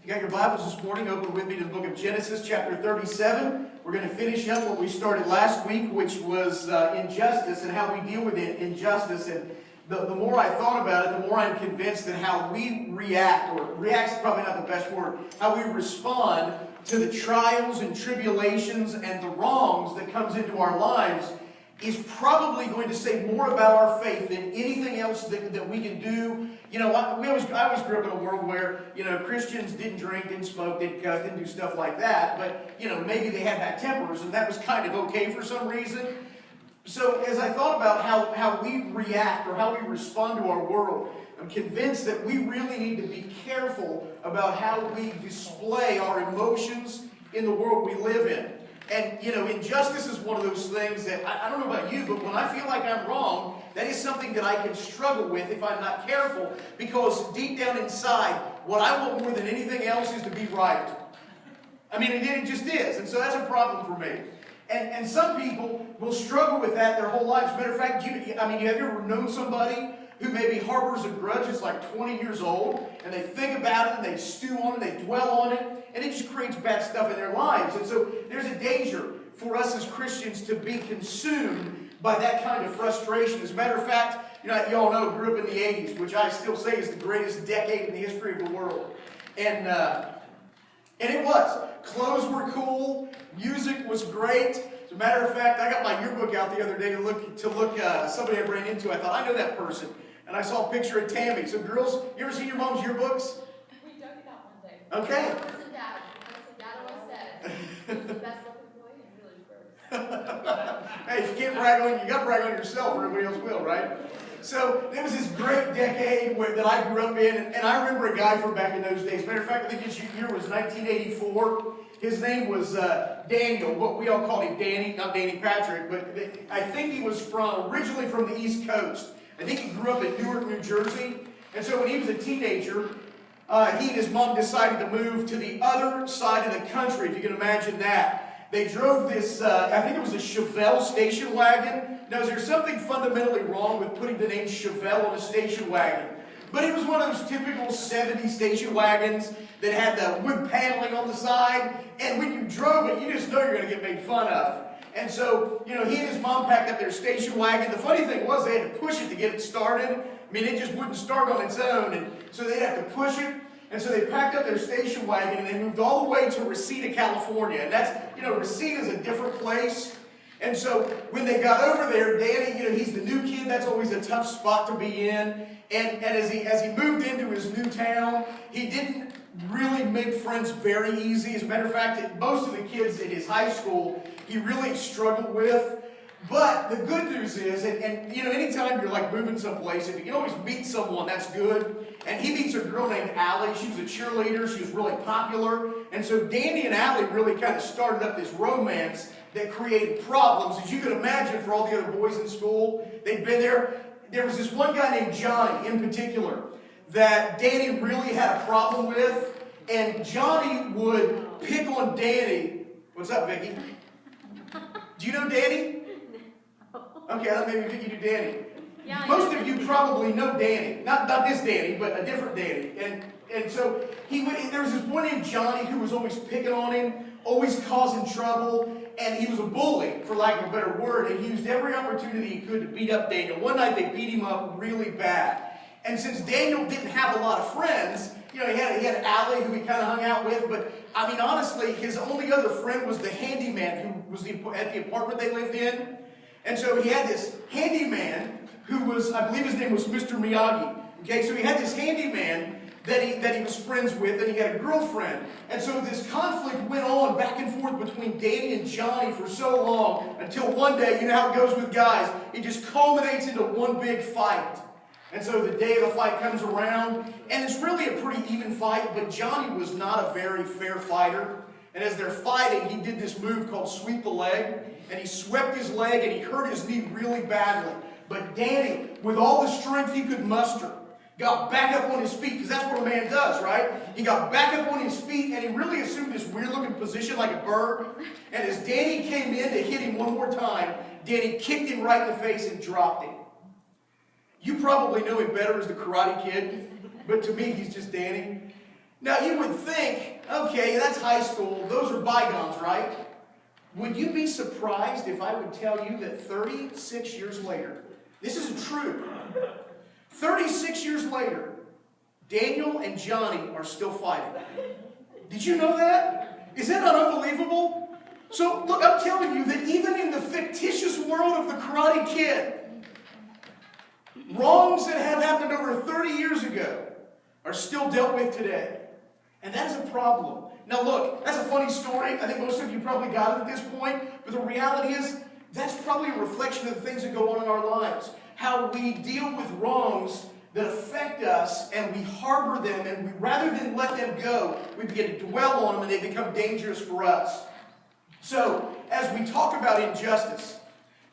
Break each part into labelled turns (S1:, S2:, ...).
S1: You got your Bibles this morning, open with me to the book of Genesis, chapter 37. We're going to finish up what we started last week, which was injustice and how we deal with injustice. And the more I thought about it, the more I'm convinced that how we react, or react's probably not the best word, how we respond to the trials and tribulations and the wrongs that comes into our lives is probably going to say more about our faith than anything else that we can do. You know, I always grew up in a world where, you know, Christians didn't drink, didn't smoke, didn't cuss, didn't do stuff like that. But, you know, maybe they had bad tempers, and that was kind of okay for some reason. So as I thought about how we react or how we respond to our world, I'm convinced that we really need to be careful about how we display our emotions in the world we live in. And, you know, injustice is one of those things that, I don't know about you, but when I feel like I'm wrong, that is something that I can struggle with if I'm not careful, because deep down inside, what I want more than anything else is to be right. I mean, it just is. And so that's a problem for me. And some people will struggle with that their whole lives. As a matter of fact, have you ever known somebody who maybe harbors a grudge that's like 20 years old, and they think about it, and they stew on it, they dwell on it, and it just creates bad stuff in their lives. And so there's a danger for us as Christians to be consumed by that kind of frustration. As a matter of fact, you know, y'all know, grew up in the 80s, which I still say is the greatest decade in the history of the world. And it was. Clothes were cool. Music was great. As a matter of fact, I got my yearbook out the other day to look somebody I ran into. I thought, I know that person. And I saw a picture of Tammy. So girls, you ever seen your mom's yearbooks?
S2: We dug it out one day.
S1: Okay.
S2: Dad always says, he's the best looking boy in Village.
S1: Hey, if you can't brag on, you got to brag on yourself, or everybody else will, right? So it was this great decade that I grew up in, and I remember a guy from back in those days. Matter of fact, I think his year was 1984. His name was Daniel, but we all called him Danny, not Danny Patrick, but I think he was originally from the East Coast. I think he grew up in Newark, New Jersey, and so when he was a teenager, he and his mom decided to move to the other side of the country, if you can imagine that. They drove this, I think it was a Chevelle station wagon. Now, is there something fundamentally wrong with putting the name Chevelle on a station wagon? But it was one of those typical 70s station wagons that had the wood paneling on the side, and when you drove it, you just know you're going to get made fun of. And so, you know, he and his mom packed up their station wagon. The funny thing was they had to push it to get it started. I mean, it just wouldn't start on its own, and so they'd have to push it. And so they packed up their station wagon, and they moved all the way to Reseda, California. And that's, you know, Reseda is a different place. And so when they got over there, Danny, you know, he's the new kid. That's always a tough spot to be in. And as he moved into his new town, he didn't really make friends very easy. As a matter of fact, most of the kids in his high school, he really struggled with. But the good news is, and you know, anytime you're like moving someplace, if you can always meet someone, that's good. And he meets a girl named Allie. She was a cheerleader. She was really popular. And so Danny and Allie really kind of started up this romance that created problems, as you can imagine, for all the other boys in school. They'd been there. There was this one guy named Johnny in particular that Danny really had a problem with. And Johnny would pick on Danny. What's up, Vicky? Do you know Danny? Okay, I thought maybe Vicky knew Danny.
S2: Yeah,
S1: most of you probably know Danny. Not this Danny, but a different Danny. And so there was this one named Johnny who was always picking on him, always causing trouble, and he was a bully, for lack of a better word, and he used every opportunity he could to beat up Daniel. One night they beat him up really bad. And since Daniel didn't have a lot of friends, you know, he had Allie who he kind of hung out with, but I mean, honestly, his only other friend was the handyman who was at the apartment they lived in. And so he had this handyman who was, I believe his name was Mr. Miyagi. Okay, so he had this handyman that he was friends with, and he had a girlfriend. And so this conflict went on back and forth between Danny and Johnny for so long, until one day, you know how it goes with guys, it just culminates into one big fight. And so the day of the fight comes around, and it's really a pretty even fight, but Johnny was not a very fair fighter. And as they're fighting, he did this move called sweep the leg, and he swept his leg, and he hurt his knee really badly. But Danny, with all the strength he could muster, got back up on his feet, because that's what a man does, right? He got back up on his feet, and he really assumed this weird-looking position like a bird. And as Danny came in to hit him one more time, Danny kicked him right in the face and dropped him. You probably know him better as the Karate Kid, but to me, he's just Danny. Now you would think, okay, that's high school, those are bygones, right? Would you be surprised if I would tell you that 36 years later, this is true, 36 years later, Daniel and Johnny are still fighting. Did you know that? Is that not unbelievable? So, look, I'm telling you that even in the fictitious world of the Karate Kid, wrongs that have happened over 30 years ago are still dealt with today. And that is a problem. Now look, that's a funny story. I think most of you probably got it at this point. But the reality is, that's probably a reflection of the things that go on in our lives. How we deal with wrongs that affect us, and we harbor them, and we, rather than let them go, we begin to dwell on them, and they become dangerous for us. So, as we talk about injustice,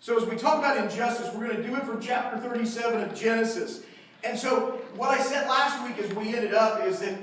S1: we're going to do it from chapter 37 of Genesis. And so, what I said last week as we ended up is that,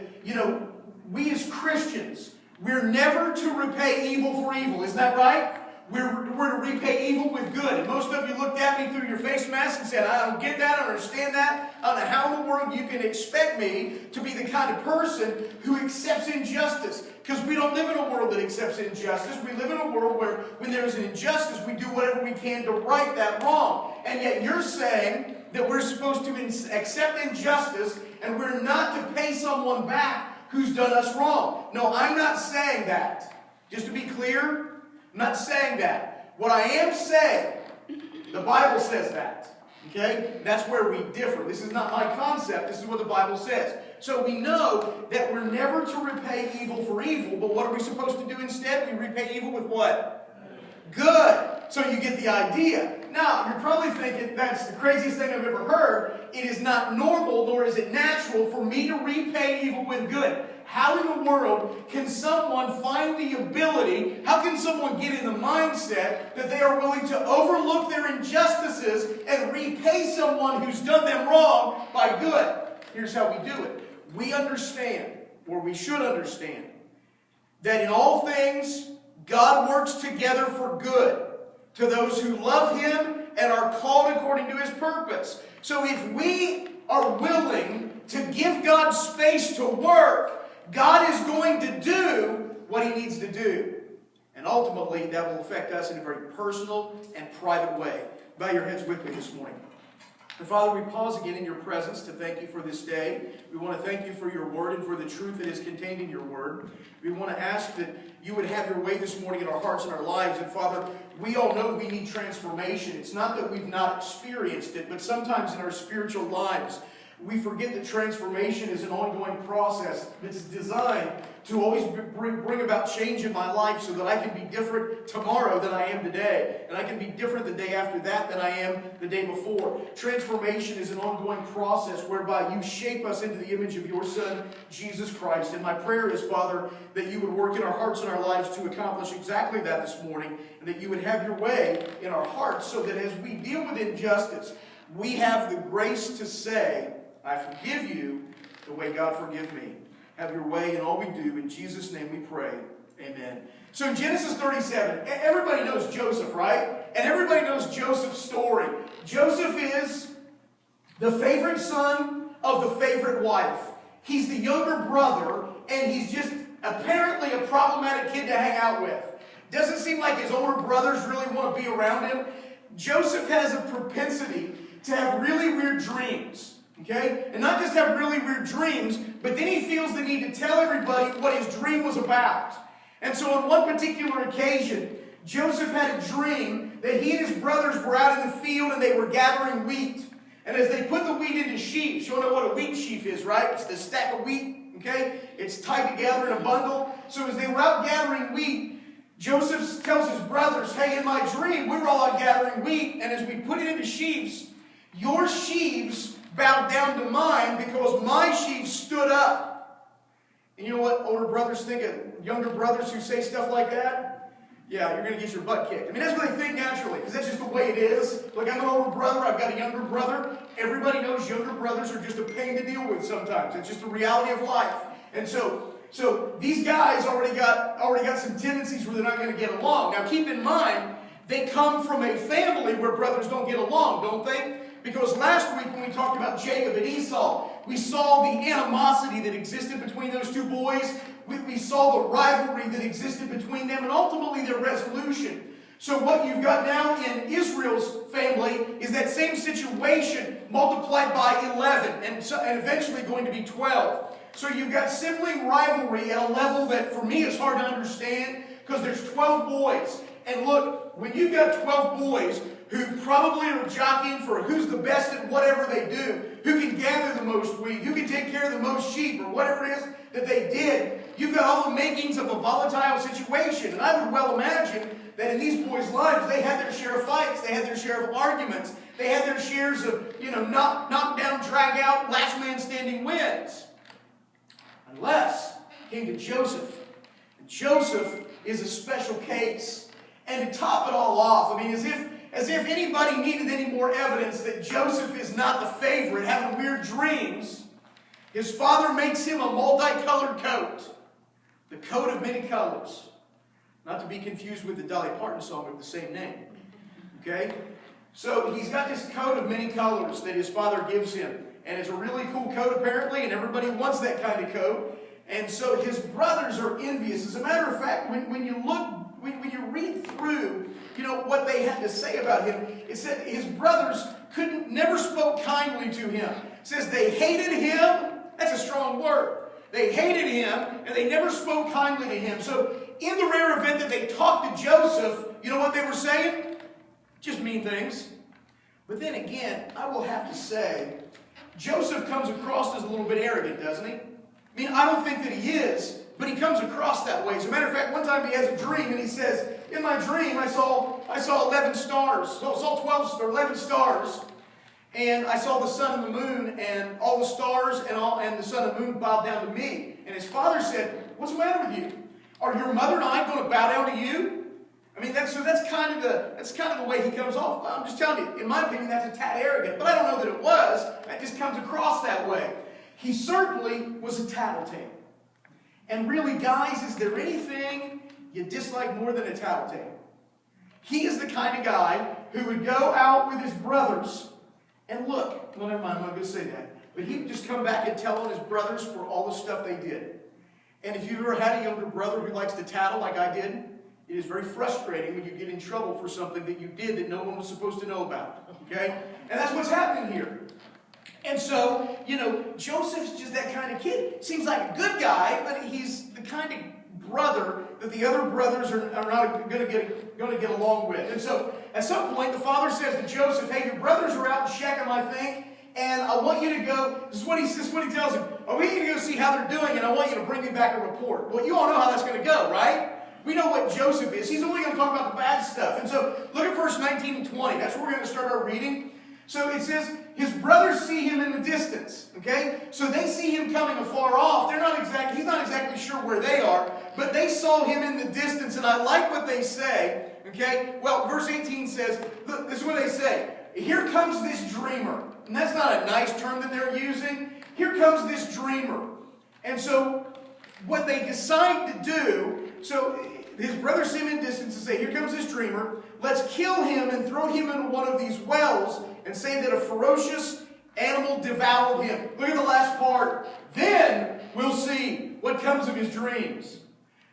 S1: we as Christians, we're never to repay evil for evil. Isn't that right? We're to repay evil with good. And most of you looked at me through your face mask and said, I don't get that, I don't understand that. I don't know how in the world you can expect me to be the kind of person who accepts injustice. Because we don't live in a world that accepts injustice. We live in a world where when there's an injustice, we do whatever we can to right that wrong. And yet you're saying that we're supposed to accept injustice and we're not to pay someone back who's done us wrong. No, I'm not saying that. Just to be clear, I'm not saying that. What I am saying, the Bible says that. Okay? That's where we differ. This is not my concept. This is what the Bible says. So we know that we're never to repay evil for evil, but what are we supposed to do instead? We repay evil with what? Good. So you get the idea. Now, you're probably thinking, that's the craziest thing I've ever heard. It is not normal, nor is it natural for me to repay evil with good. How in the world can someone find the ability, how can someone get in the mindset that they are willing to overlook their injustices and repay someone who's done them wrong by good? Here's how we do it. We understand, or we should understand, that in all things, God works together for good to those who love Him and are called according to His purpose. So if we are willing to give God space to work, God is going to do what He needs to do. And ultimately, that will affect us in a very personal and private way. Bow your heads with me this morning. And Father, we pause again in your presence to thank you for this day. We want to thank you for your word and for the truth that is contained in your word. We want to ask that you would have your way this morning in our hearts and our lives. And Father, we all know we need transformation. It's not that we've not experienced it, but sometimes in our spiritual lives, we forget that transformation is an ongoing process that's designed to always bring about change in my life so that I can be different tomorrow than I am today. And I can be different the day after that than I am the day before. Transformation is an ongoing process whereby you shape us into the image of your Son, Jesus Christ. And my prayer is, Father, that you would work in our hearts and our lives to accomplish exactly that this morning. And that you would have your way in our hearts so that as we deal with injustice, we have the grace to say, I forgive you the way God forgive me. Have your way in all we do. In Jesus' name we pray. Amen. So in Genesis 37, everybody knows Joseph, right? And everybody knows Joseph's story. Joseph is the favorite son of the favorite wife. He's the younger brother, and he's just apparently a problematic kid to hang out with. Doesn't seem like his older brothers really want to be around him. Joseph has a propensity to have really weird dreams. Okay? And not just have really weird dreams, but then he feels the need to tell everybody what his dream was about. And so on one particular occasion, Joseph had a dream that he and his brothers were out in the field and they were gathering wheat. And as they put the wheat into sheaves, you all know what a wheat sheaf is, right? It's the stack of wheat, okay? It's tied together in a bundle. So as they were out gathering wheat, Joseph tells his brothers, hey, in my dream, we were all out gathering wheat, and as we put it into sheaves, your sheaves bowed down to mine because my sheaves stood up. And you know what older brothers think of younger brothers who say stuff like that? Yeah, you're going to get your butt kicked. I mean, that's what they think naturally, because that's just the way it is. Like, I'm an older brother, I've got a younger brother. Everybody knows younger brothers are just a pain to deal with sometimes. It's just the reality of life. And so these guys already got some tendencies where they're not going to get along. Now, keep in mind, they come from a family where brothers don't get along, don't they? Because last week when we talked about Jacob and Esau, We saw the animosity that existed between those two boys. We saw the rivalry that existed between them, and ultimately their resolution. So what you've got now in Israel's family is that same situation multiplied by 11 and eventually going to be 12. So you've got sibling rivalry at a level that for me is hard to understand because there's 12 boys. And look, when you've got 12 boys who probably are jockeying for who's the best at whatever they do, who can gather the most wheat, who can take care of the most sheep, or whatever it is that they did, you've got all the makings of a volatile situation. And I would well imagine that in these boys' lives, they had their share of fights, they had their share of arguments, they had their shares of, knock down, drag out, last man standing wins. Unless it came to Joseph. And Joseph is a special case. And to top it all off, as if anybody needed any more evidence that Joseph is not the favorite, having weird dreams, his father makes him a multicolored coat. The coat of many colors. Not to be confused with the Dolly Parton song of the same name. Okay? So he's got this coat of many colors that his father gives him. And it's a really cool coat apparently, and everybody wants that kind of coat. And so his brothers are envious. As a matter of fact, when you read through, what they had to say about him, it said his brothers never spoke kindly to him. It says they hated him. That's a strong word. They hated him, and they never spoke kindly to him. So in the rare event that they talked to Joseph, you know what they were saying? Just mean things. But then again, I will have to say, Joseph comes across as a little bit arrogant, doesn't he? I don't think that he is, but he comes across that way. As a matter of fact, one time he has a dream, and he says, in my dream, I saw 11 stars. So I saw 12 or 11 stars. And I saw the sun and the moon, and all the stars and the sun and the moon bowed down to me. And his father said, what's the matter with you? Are your mother and I going to bow down to you? That's kind of the way he comes off. I'm just telling you, in my opinion, that's a tad arrogant. But I don't know that it was. It just comes across that way. He certainly was a tattletale. And really, guys, is there anything you dislike more than a tattletale? He is the kind of guy who would go out with his brothers and look. Well, never mind, I'm not going to say that. But he would just come back and tell on his brothers for all the stuff they did. And if you've ever had a younger brother who likes to tattle like I did, it is very frustrating when you get in trouble for something that you did that no one was supposed to know about. Okay? And that's what's happening here. And so, Joseph's just that kind of kid. Seems like a good guy, but he's the kind of brother that the other brothers are not going to get along with. And so, at some point, the father says to Joseph, hey, your brothers are out in Shechem, I think, and I want you to go, this is what he tells him, I want you to go see how they're doing, and I want you to bring me back a report. Well, you all know how that's going to go, right? We know what Joseph is. He's only going to talk about the bad stuff. And so, look at verse 19 and 20. That's where we're going to start our reading. So it says, his brothers see him in the distance. Okay? So they see him coming afar off. He's not exactly sure where they are, but they saw him in the distance, and I like what they say. Okay? Well, verse 18 says, look, this is what they say. Here comes this dreamer. And that's not a nice term that they're using. Here comes this dreamer. And so what they decide to do, so his brothers see him in distance and say, here comes this dreamer. Let's kill him and throw him into one of these wells and say that a ferocious animal devoured him. Look at the last part. Then we'll see what comes of his dreams.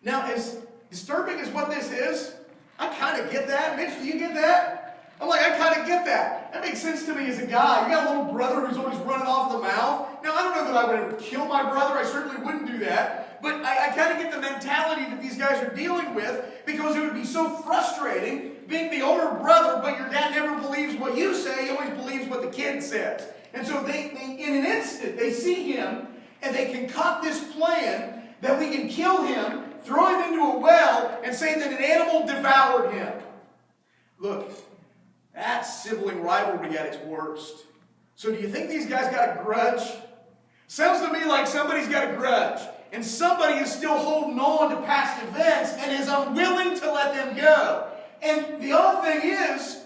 S1: Now, as disturbing as what this is, I kind of get that. Mitch, do you get that? I'm like, I kind of get that. That makes sense to me as a guy. You got a little brother who's always running off the mouth. Now, I don't know that I would ever kill my brother. I certainly wouldn't do that. But I kind of get the mentality that these guys are dealing with, because it would be so frustrating being the older brother, but your dad never believes what you say. He always believes what the kid says. And so they in an instant, they see him, and they concoct this plan that we can kill him, throw him into a well, and say that an animal devoured him. Look, that's sibling rivalry at its worst. So do you think these guys got a grudge? Sounds to me like somebody's got a grudge. And somebody is still holding on to past events and is unwilling to let them go. And the odd thing is,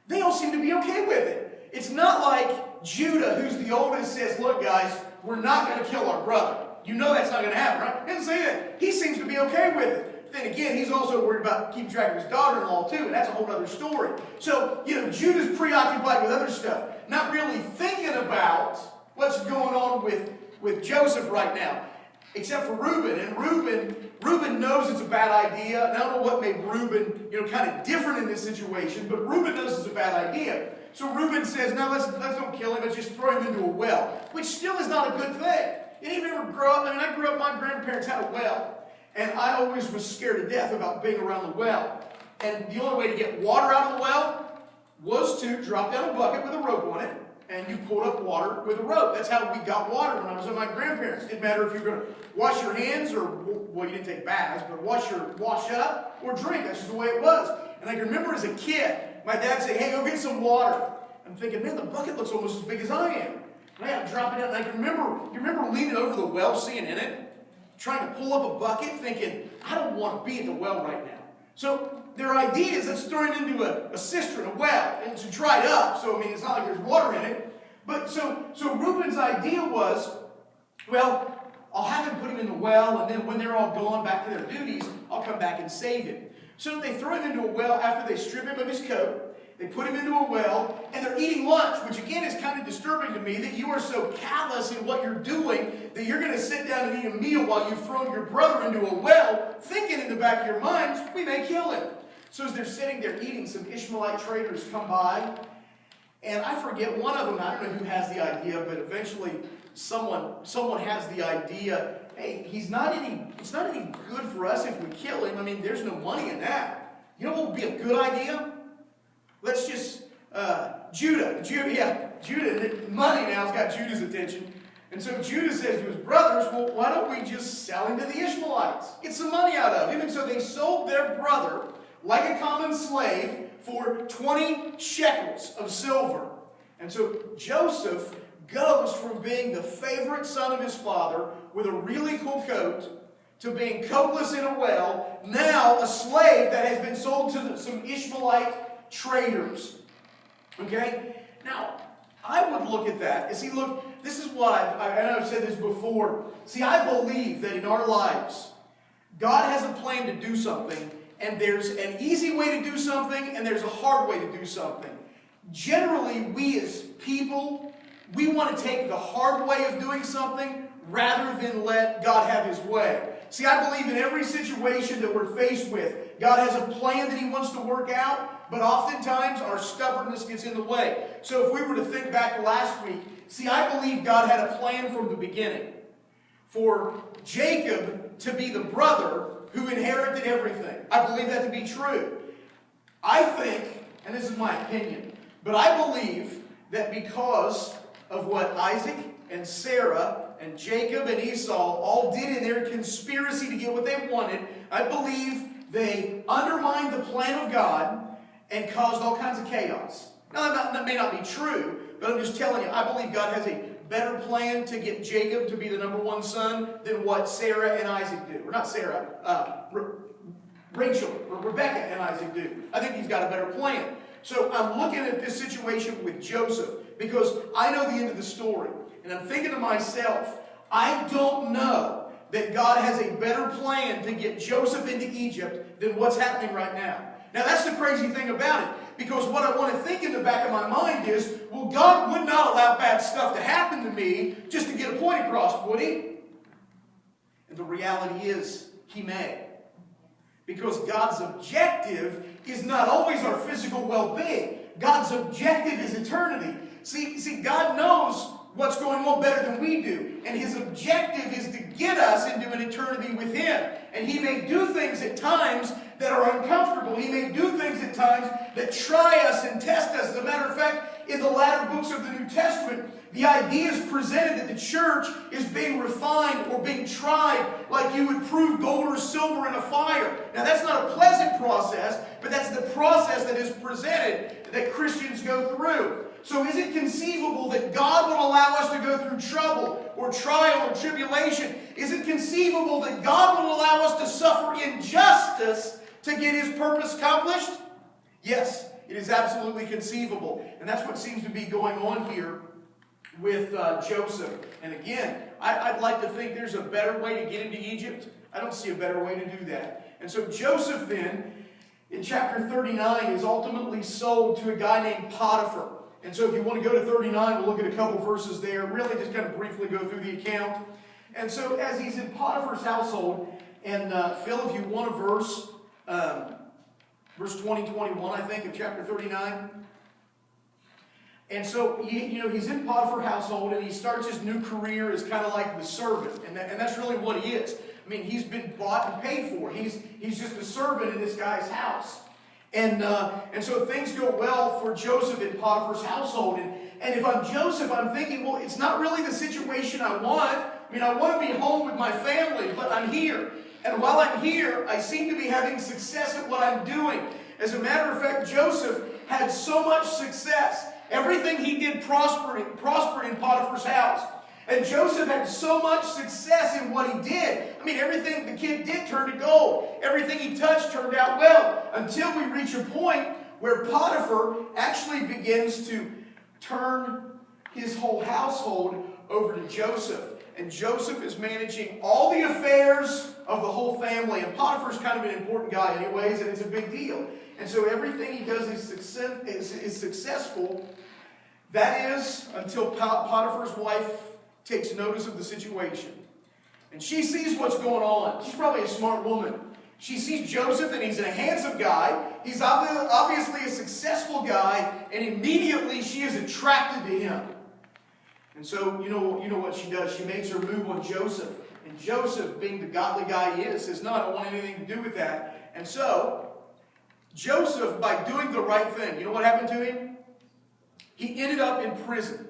S1: they all seem to be okay with it. It's not like Judah, who's the oldest, says, look guys, we're not going to kill our brother. You know that's not going to happen, right? He doesn't say that. He seems to be okay with it. Then again, he's also worried about keeping track of his daughter-in-law too, and that's a whole other story. So, Judah's preoccupied with other stuff, not really thinking about what's going on with Joseph right now, except for Reuben. And Reuben knows it's a bad idea. And I don't know what made Reuben, kind of different in this situation, but Reuben knows it's a bad idea. So Reuben says, no, let's don't kill him, let's just throw him into a well, which still is not a good thing. You didn't ever grow up, I grew up, my grandparents had a well, and I always was scared to death about being around the well. And the only way to get water out of the well was to drop down a bucket with a rope on it, and you pulled up water with a rope. That's how we got water when I was with my grandparents. It didn't matter if you were going to wash your hands or, well, you didn't take baths, but wash up or drink. That's just the way it was. And I can remember as a kid, my dad saying, hey, go get some water. I'm thinking, man, the bucket looks almost as big as I am. And I got to drop it out. And I can remember leaning over the well, seeing in it, trying to pull up a bucket, thinking, I don't want to be at the well right now. So their idea is let's throw it into a cistern, a well, and it's dried up. So, it's not like there's water in it. But so Reuben's idea was, well, I'll have him put him in the well, and then when they're all gone back to their duties, I'll come back and save him. So they throw him into a well after they strip him of his coat. They put him into a well, and they're eating lunch, which again is kind of disturbing to me that you are so callous in what you're doing that you're going to sit down and eat a meal while you've thrown your brother into a well, thinking in the back of your minds, we may kill him. So as they're sitting there eating, some Ishmaelite traders come by, and I forget, one of them, I don't know who has the idea, but eventually someone has the idea, hey, it's not any good for us if we kill him. There's no money in that. You know what would be a good idea? Let's just, Judah, money now has got Judah's attention. And so Judah says to his brothers, well, why don't we just sell him to the Ishmaelites? Get some money out of him. And so they sold their brother, like a common slave, for 20 shekels of silver. And so Joseph goes from being the favorite son of his father with a really cool coat to being coatless in a well, now a slave that has been sold to some Ishmaelite traders. Okay? Now, I would look at that and see, look, this is what I've said this before. See, I believe that in our lives, God has a plan to do something, and there's an easy way to do something, and there's a hard way to do something. Generally, we as people, we want to take the hard way of doing something rather than let God have His way. See, I believe in every situation that we're faced with, God has a plan that He wants to work out, but oftentimes our stubbornness gets in the way. So if we were to think back last week, see, I believe God had a plan from the beginning for Jacob to be the brother who inherited everything. I believe that to be true. I think, and this is my opinion, but I believe that because of what Isaac and Sarah and Jacob and Esau all did in their conspiracy to get what they wanted, I believe they undermined the plan of God and caused all kinds of chaos. Now, that may not be true, but I'm just telling you, I believe God has a better plan to get Jacob to be the number one son than what Sarah and Isaac do. Or not Sarah, Rachel, or Rebecca and Isaac do. I think He's got a better plan. So I'm looking at this situation with Joseph because I know the end of the story. And I'm thinking to myself, I don't know that God has a better plan to get Joseph into Egypt than what's happening right now. Now that's the crazy thing about it. Because what I want to think in the back of my mind is, well, God would not allow bad stuff to happen to me just to get a point across, would He? And the reality is, He may. Because God's objective is not always our physical well-being. God's objective is eternity. See, God knows what's going on better than we do. And His objective is to get us into an eternity with Him. And He may do things at times that are uncomfortable. He may do things at times that try us and test us. As a matter of fact, in the latter books of the New Testament, the idea is presented that the church is being refined or being tried like you would prove gold or silver in a fire. Now that's not a pleasant process, but that's the process that is presented that Christians go through. So is it conceivable that God will allow us to go through trouble or trial or tribulation? Is it conceivable that God will allow us to suffer injustice to get His purpose accomplished? Yes, it is absolutely conceivable. And that's what seems to be going on here with Joseph. And again, I'd like to think there's a better way to get into Egypt. I don't see a better way to do that. And so Joseph then, in chapter 39, is ultimately sold to a guy named Potiphar. And so if you want to go to 39, we'll look at a couple verses there, really just kind of briefly go through the account. And so as he's in Potiphar's household, and Phil, if you want a verse, verse 20, 21, I think, of chapter 39. And so, he's in Potiphar's household, and he starts his new career as kind of like the servant. And that's really what he is. I mean, he's been bought and paid for. He's just a servant in this guy's house. And so things go well for Joseph in Potiphar's household. And if I'm Joseph, I'm thinking, well, it's not really the situation I want. I mean, I want to be home with my family, but I'm here. And while I'm here, I seem to be having success at what I'm doing. As a matter of fact, Joseph had so much success. Everything he did prospered in Potiphar's house. And Joseph had so much success in what he did. I mean, everything the kid did turned to gold. Everything he touched turned out well. Until we reach a point where Potiphar actually begins to turn his whole household over to Joseph. And Joseph is managing all the affairs of the whole family. And Potiphar's kind of an important guy anyways, and it's a big deal. And so everything he does is successful. That is, until Potiphar's wife takes notice of the situation. And she sees what's going on. She's probably a smart woman. She sees Joseph, and he's a handsome guy. He's obviously a successful guy, and immediately she is attracted to him. And so, you know what she does? She makes her move on Joseph. And Joseph, being the godly guy he is, says, no, I don't want anything to do with that. And so, Joseph, by doing the right thing, you know what happened to him? He ended up in prison.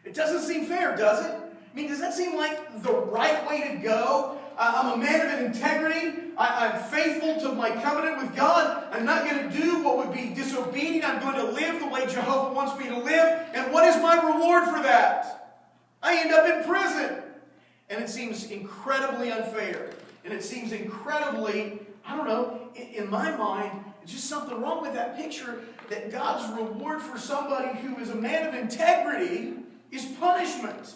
S1: It doesn't seem fair, does it? I mean, does that seem like the right way to go? I'm a man of integrity. I'm faithful to my covenant with God. I'm not going to do what would be disobedient. I'm going to live the way Jehovah wants me to live. And what is my reward for that? I end up in prison. And it seems incredibly unfair. And it seems incredibly, I don't know, in my mind, there's just something wrong with that picture that God's reward for somebody who is a man of integrity is punishment.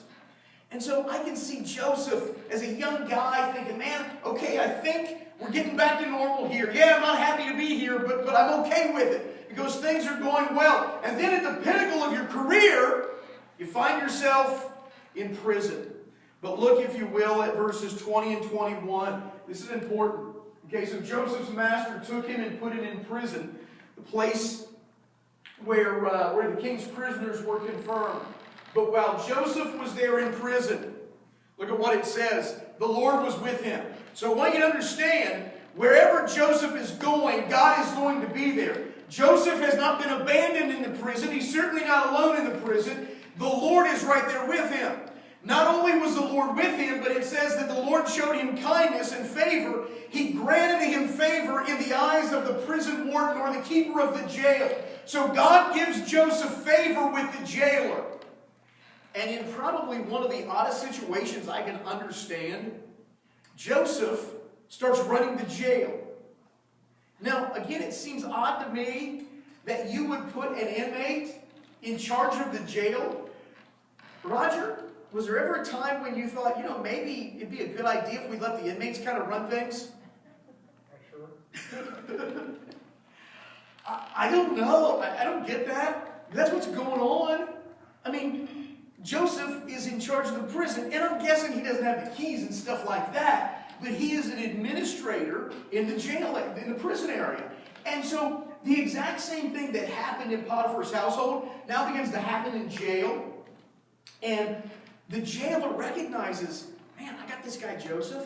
S1: And so I can see Joseph as a young guy thinking, man, okay, I think we're getting back to normal here. Yeah, I'm not happy to be here, but I'm okay with it because things are going well. And then at the pinnacle of your career, you find yourself in prison. But look, if you will, at verses 20 and 21. This is important. Okay, so Joseph's master took him and put him in prison, the place where the king's prisoners were confirmed. But while Joseph was there in prison, look at what it says. The Lord was with him. So I want you to understand, wherever Joseph is going, God is going to be there. Joseph has not been abandoned in the prison. He's certainly not alone in the prison. The Lord is right there with him. Not only was the Lord with him, but it says that the Lord showed him kindness and favor. He granted him favor in the eyes of the prison warden or the keeper of the jail. So God gives Joseph favor with the jailer. And in probably one of the oddest situations I can understand, Joseph starts running the jail. Now, again, it seems odd to me that you would put an inmate in charge of the jail. Roger, was there ever a time when you thought, maybe it'd be a good idea if we let the inmates kind of run things? Sure. I don't know. I don't get that. That's what's going on. I mean, Joseph is in charge of the prison, and I'm guessing he doesn't have the keys and stuff like that, but he is an administrator in the jail, in the prison area. And so the exact same thing that happened in Potiphar's household now begins to happen in jail. And the jailer recognizes, man, I got this guy Joseph,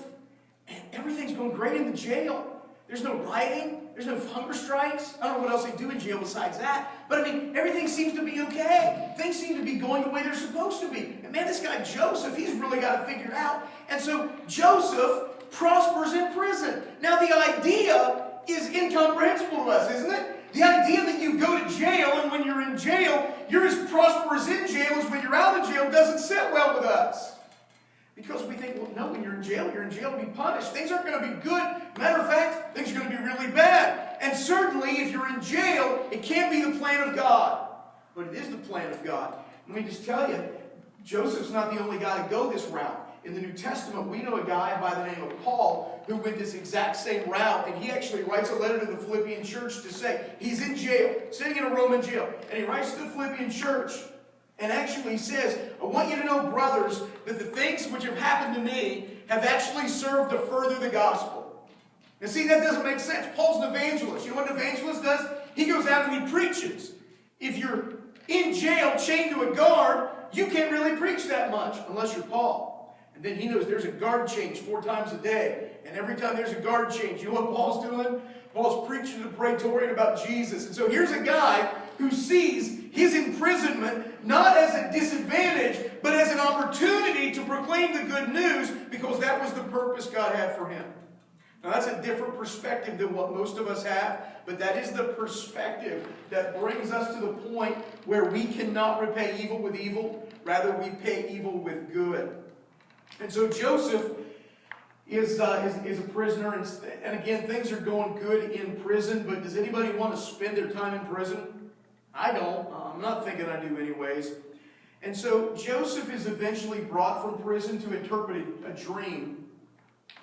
S1: and everything's going great in the jail. There's no rioting. There's no hunger strikes. I don't know what else they do in jail besides that. But I mean, everything seems to be okay. Things seem to be going the way they're supposed to be. And man, this guy Joseph, he's really got it figured out. And so Joseph prospers in prison. Now the idea is incomprehensible to us, isn't it? The idea that you go to jail, and when you're in jail, you're as prosperous in jail as when you're out of jail doesn't sit well with us. Because we think, well, no, when you're in jail to be punished. Things aren't going to be good. Matter of fact, things are going to be really bad. And certainly, if you're in jail, it can't be the plan of God. But it is the plan of God. Let me just tell you, Joseph's not the only guy to go this route. in the New Testament, we know a guy by the name of Paul who went this exact same route, and he actually writes a letter to the Philippian church to say, he's in jail, sitting in a Roman jail, and he writes to the Philippian church, and actually says, I want you to know, brothers, that the things which have happened to me have actually served to further the gospel. Now see, that doesn't make sense. Paul's an evangelist. You know what an evangelist does? He goes out and he preaches. If you're in jail, chained to a guard, you can't really preach that much unless you're Paul. And then he knows there's a guard change 4 times a day. And every time there's a guard change, you know what Paul's doing? Paul's preaching to the praetorian about Jesus. And so here's a guy who sees his imprisonment not as a disadvantage, but as an opportunity to proclaim the good news, because that was the purpose God had for him. Now that's a different perspective than what most of us have, but that is the perspective that brings us to the point where we cannot repay evil with evil. Rather, we pay evil with good. And so Joseph is a prisoner, and again, things are going good in prison, but does anybody want to spend their time in prison? I don't. I'm not thinking I do anyways. And so Joseph is eventually brought from prison to interpret a dream.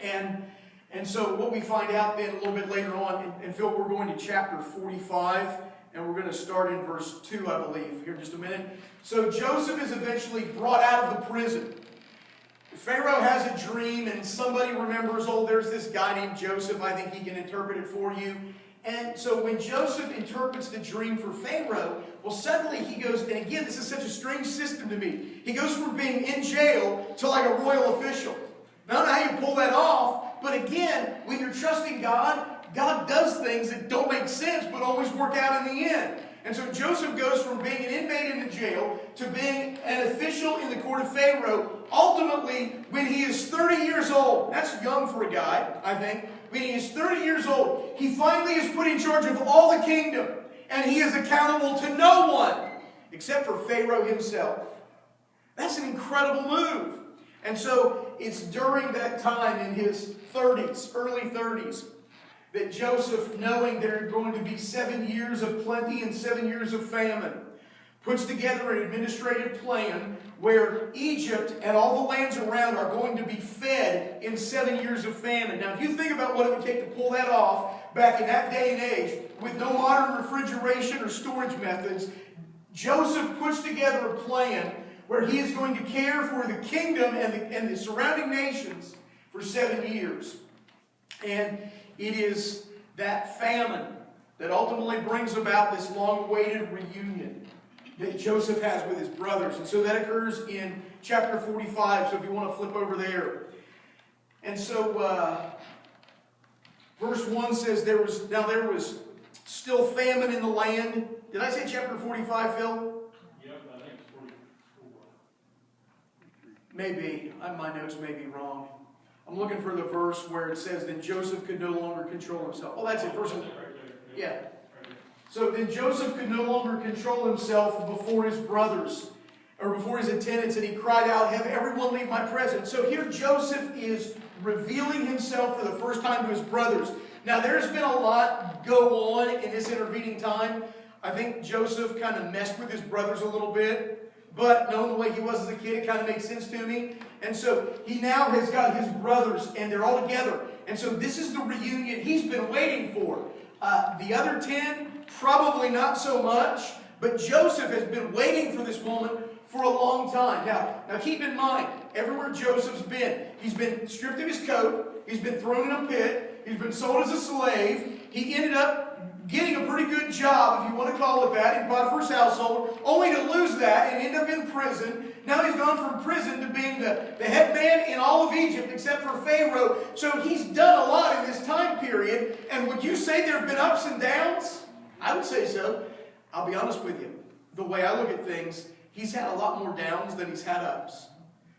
S1: And so what we find out then a little bit later on, and Phil, we're going to chapter 45, and we're going to start in verse 2, I believe, here in just a minute. So Joseph is eventually brought out of the prison. Pharaoh has a dream, and somebody remembers, oh, there's this guy named Joseph, I think he can interpret it for you. And so when Joseph interprets the dream for Pharaoh, well, suddenly he goes, and again, this is such a strange system to me. He goes from being in jail to like a royal official. Now, I don't know how you pull that off, but again, when you're trusting God, God does things that don't make sense, but always work out in the end. And so Joseph goes from being an inmate in the jail to being an official in the court of Pharaoh. Ultimately, when he is 30 years old, that's young for a guy, I think. When he is 30 years old, he finally is put in charge of all the kingdom. And he is accountable to no one except for Pharaoh himself. That's an incredible move. And so it's during that time in his 30s, early 30s, that Joseph, knowing there are going to be 7 years of plenty and 7 years of famine, puts together an administrative plan where Egypt and all the lands around are going to be fed in 7 years of famine. Now, if you think about what it would take to pull that off back in that day and age, with no modern refrigeration or storage methods, Joseph puts together a plan where he is going to care for the kingdom and the surrounding nations for 7 years. And it is that famine that ultimately brings about this long-awaited reunion that Joseph has with his brothers. And so that occurs in chapter 45, so if you want to flip over there. And so verse 1 says, there was still famine in the land. Did I say chapter 45, Phil?
S3: Yep, I think it's 44.
S1: Maybe. My notes may be wrong. I'm looking for the verse where it says, then Joseph could no longer control himself. Oh, that's it. Verse 1. Yeah. So then Joseph could no longer control himself before his brothers, or before his attendants, and he cried out, have everyone leave my presence. So here Joseph is revealing himself for the first time to his brothers. Now there's been a lot go on in this intervening time. I think Joseph kind of messed with his brothers a little bit. But knowing the way he was as a kid, it kind of makes sense to me. And so he now has got his brothers, and they're all together. And so this is the reunion he's been waiting for. The other 10, probably not so much. But Joseph has been waiting for this moment for a long time. Now keep in mind, everywhere Joseph's been, he's been stripped of his coat. He's been thrown in a pit. He's been sold as a slave. He ended up getting a pretty good job, if you want to call it that, in Potiphar's household, only to lose that and end up in prison. Now he's gone from prison to being the head man in all of Egypt, except for Pharaoh. So he's done a lot in this time period. And would you say there have been ups and downs? I would say so. I'll be honest with you. The way I look at things, he's had a lot more downs than he's had ups.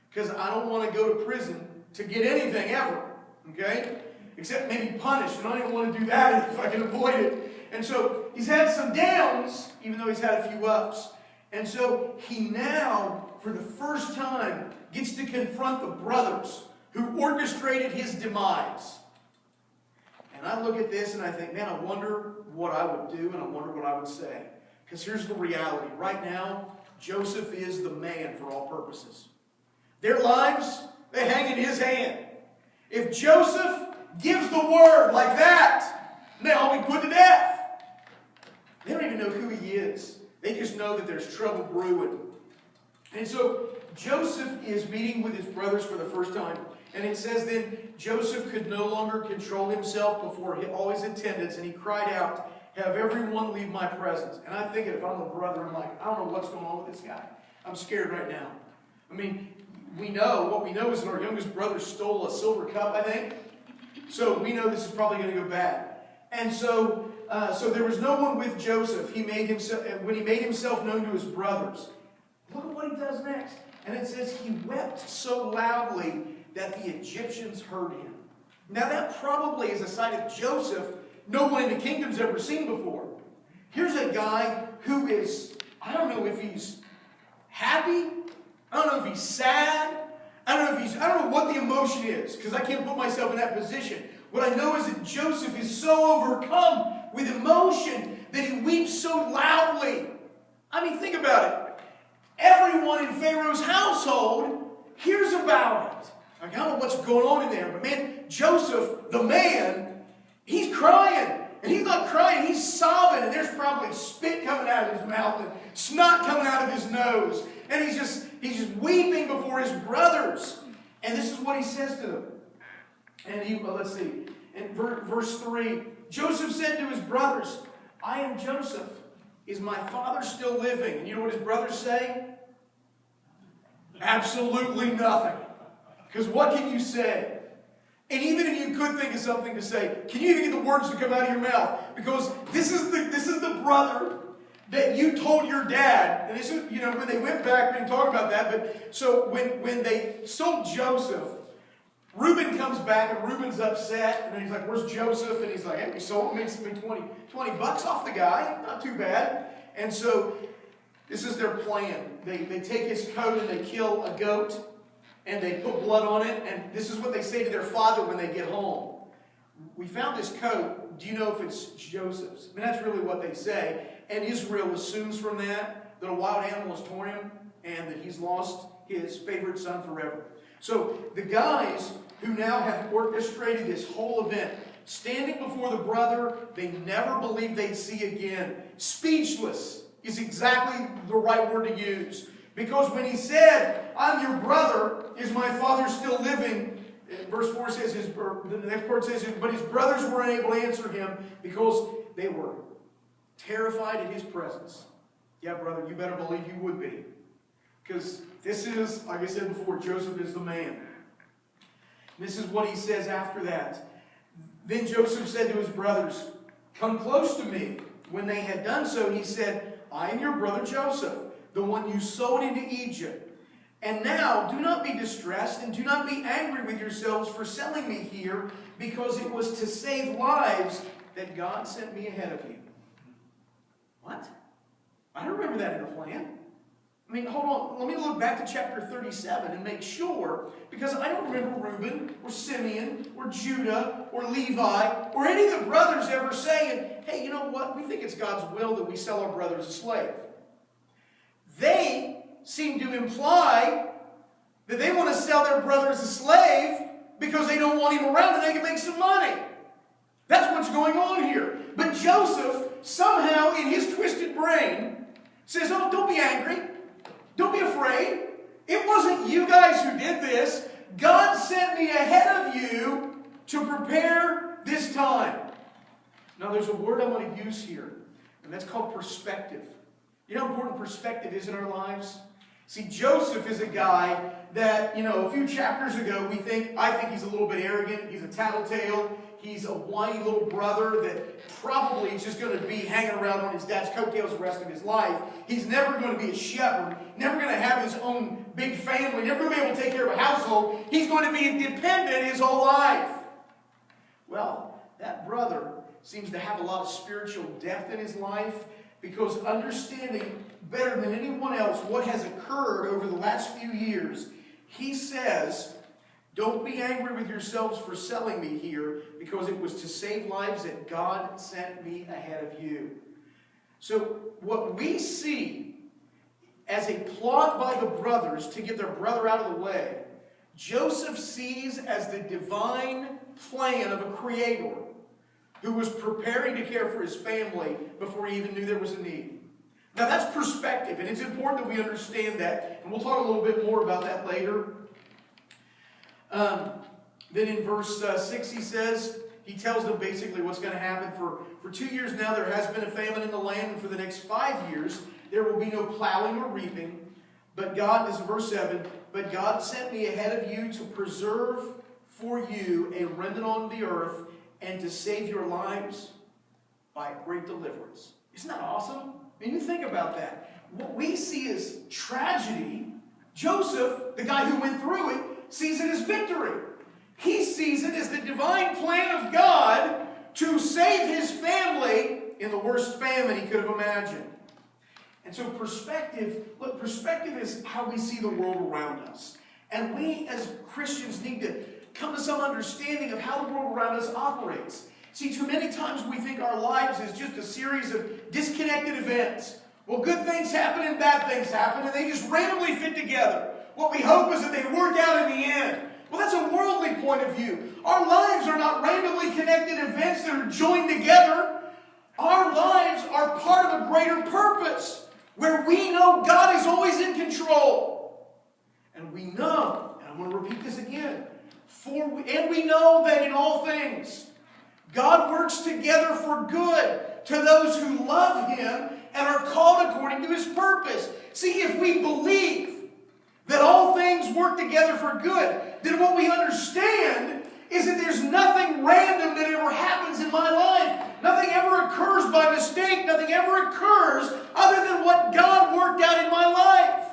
S1: Because I don't want to go to prison to get anything ever. Okay? Except maybe punished. And I don't even want to do that if I can avoid it. And so he's had some downs, even though he's had a few ups. And so he now, for the first time, gets to confront the brothers who orchestrated his demise. And I look at this and I think, man, I wonder what I would do and I wonder what I would say. Because here's the reality. Right now, Joseph is the man for all purposes. Their lives they hang in his hand. If Joseph gives the word like that, they'll all be put to death. They don't even know who he is. They just know that there's trouble brewing. And so Joseph is meeting with his brothers for the first time. And it says then, Joseph could no longer control himself before all his attendants, and he cried out, "Have everyone leave my presence." And I think if I'm a brother, I'm like, I don't know what's going on with this guy. I'm scared right now. I mean, what we know is that our youngest brother stole a silver cup, I think. So we know this is probably going to go bad. And so there was no one with Joseph. When he made himself known to his brothers. Look at what he does next. And it says he wept so loudly that the Egyptians heard him. Now that probably is a sight of Joseph no one in the kingdom's ever seen before. Here's a guy who is, I don't know if he's happy. I don't know if he's sad. I don't know what the emotion is, because I can't put myself in that position. What I know is that Joseph is so overcome with emotion that he weeps so loudly. I mean, think about it. Everyone in Pharaoh's household hears about it. I don't know what's going on in there, but man, Joseph, the man, he's crying. And he's not crying, he's sobbing, and there's probably spit coming out of his mouth and snot coming out of his nose. And he's just weeping before his brothers. And this is what he says to them. And let's see, in verse 3, Joseph said to his brothers, "I am Joseph. Is my father still living?" And you know what his brothers say? Absolutely nothing. Because what can you say? And even if you could think of something to say, can you even get the words to come out of your mouth? Because this is the brother that you told your dad. And this is, when they went back, we didn't talk about that, but so when they sold Joseph, Reuben comes back and Reuben's upset. And he's like, "Where's Joseph?" And he's like, "Hey, we sold him. It's been 20 bucks off the guy. Not too bad." And so this is their plan. They take his coat and they kill a goat. And they put blood on it. And this is what they say to their father when they get home. "We found this coat. Do you know if it's Joseph's?" I mean, that's really what they say. And Israel assumes from that a wild animal has torn him and that he's lost his favorite son forever. So the guys who now have orchestrated this whole event, standing before the brother they never believed they'd see again. Speechless is exactly the right word to use. Because when he said, "I'm your brother, is my father still living?" Verse 4 says, the next part says, "But his brothers weren't able to answer him because they were terrified at his presence." Yeah, brother, you better believe you would be. Because this is, like I said before, Joseph is the man. This is what he says after that. "Then Joseph said to his brothers, 'Come close to me.' When they had done so, he said, 'I am your brother Joseph, the one you sold into Egypt. And now do not be distressed and do not be angry with yourselves for selling me here, because it was to save lives that God sent me ahead of you.'" What? I don't remember that in the plan. I mean, hold on. Let me look back to chapter 37 and make sure, because I don't remember Reuben or Simeon or Judah or Levi or any of the brothers ever saying, "Hey, you know what? We think it's God's will that we sell our brother as a slave." They seem to imply that they want to sell their brother as a slave because they don't want him around and they can make some money. That's what's going on here. But Joseph, somehow in his twisted brain, says, "Oh, don't be angry. Don't be afraid. It wasn't you guys who did this. God sent me ahead of you to prepare this time." Now there's a word I want to use here, and that's called perspective. You know how important perspective is in our lives? See, Joseph is a guy that, a few chapters ago, I think he's a little bit arrogant. He's a tattletale. He's a whiny little brother that probably is just going to be hanging around on his dad's coattails the rest of his life. He's never going to be a shepherd, never going to have his own big family, never going to be able to take care of a household. He's going to be independent his whole life. Well, that brother seems to have a lot of spiritual depth in his life, because understanding better than anyone else what has occurred over the last few years, he says, "Don't be angry with yourselves for selling me here, because it was to save lives that God sent me ahead of you." So what we see as a plot by the brothers to get their brother out of the way, Joseph sees as the divine plan of a creator who was preparing to care for his family before he even knew there was a need. Now that's perspective, and it's important that we understand that. And we'll talk a little bit more about that later. Then in verse 6 he tells them basically what's going to happen. For 2 years now there has been a famine in the land, and for the next 5 years there will be no plowing or reaping. But God, this is verse 7, but God sent me ahead of you to preserve for you a remnant on the earth and to save your lives by a great deliverance. Isn't that awesome? I mean, you think about that. What we see as tragedy, Joseph, the guy who went through it, sees it as victory. He sees it as the divine plan of God to save his family in the worst famine he could have imagined. And so perspective is how we see the world around us. And we as Christians need to come to some understanding of how the world around us operates. See, too many times we think our lives is just a series of disconnected events. Well, good things happen and bad things happen, and they just randomly fit together. What we hope is that they work out in the end. Well, that's a worldly point of view. Our lives are not randomly connected events that are joined together. Our lives are part of a greater purpose, where we know God is always in control. And we know, and I'm going to repeat this again, and we know that in all things, God works together for good to those who love Him and are called according to His purpose. See, if we believe that all things work together for good, then what we understand is that there's nothing random that ever happens in my life. Nothing ever occurs by mistake. Nothing ever occurs other than what God worked out in my life.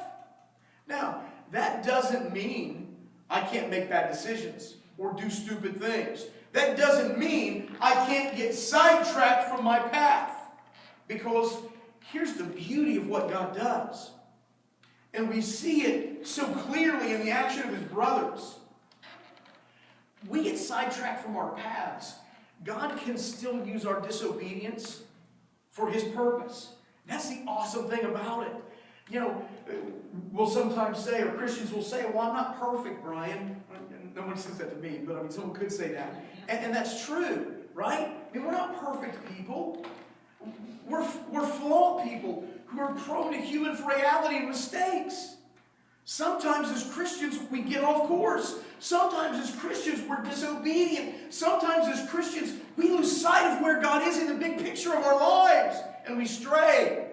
S1: Now, that doesn't mean I can't make bad decisions or do stupid things. That doesn't mean I can't get sidetracked from my path. Because here's the beauty of what God does. And we see it so clearly in the action of His brothers. We get sidetracked from our paths. God can still use our disobedience for His purpose. That's the awesome thing about it. You know, we'll sometimes say, or Christians will say, well, I'm not perfect, Brian. No one says that to me, but I mean, someone could say that. And that's true, right? I mean, we're not perfect people. We're flawed people who are prone to human frailty and mistakes. Sometimes as Christians, we get off course. Sometimes as Christians, we're disobedient. Sometimes as Christians, we lose sight of where God is in the big picture of our lives, and we stray.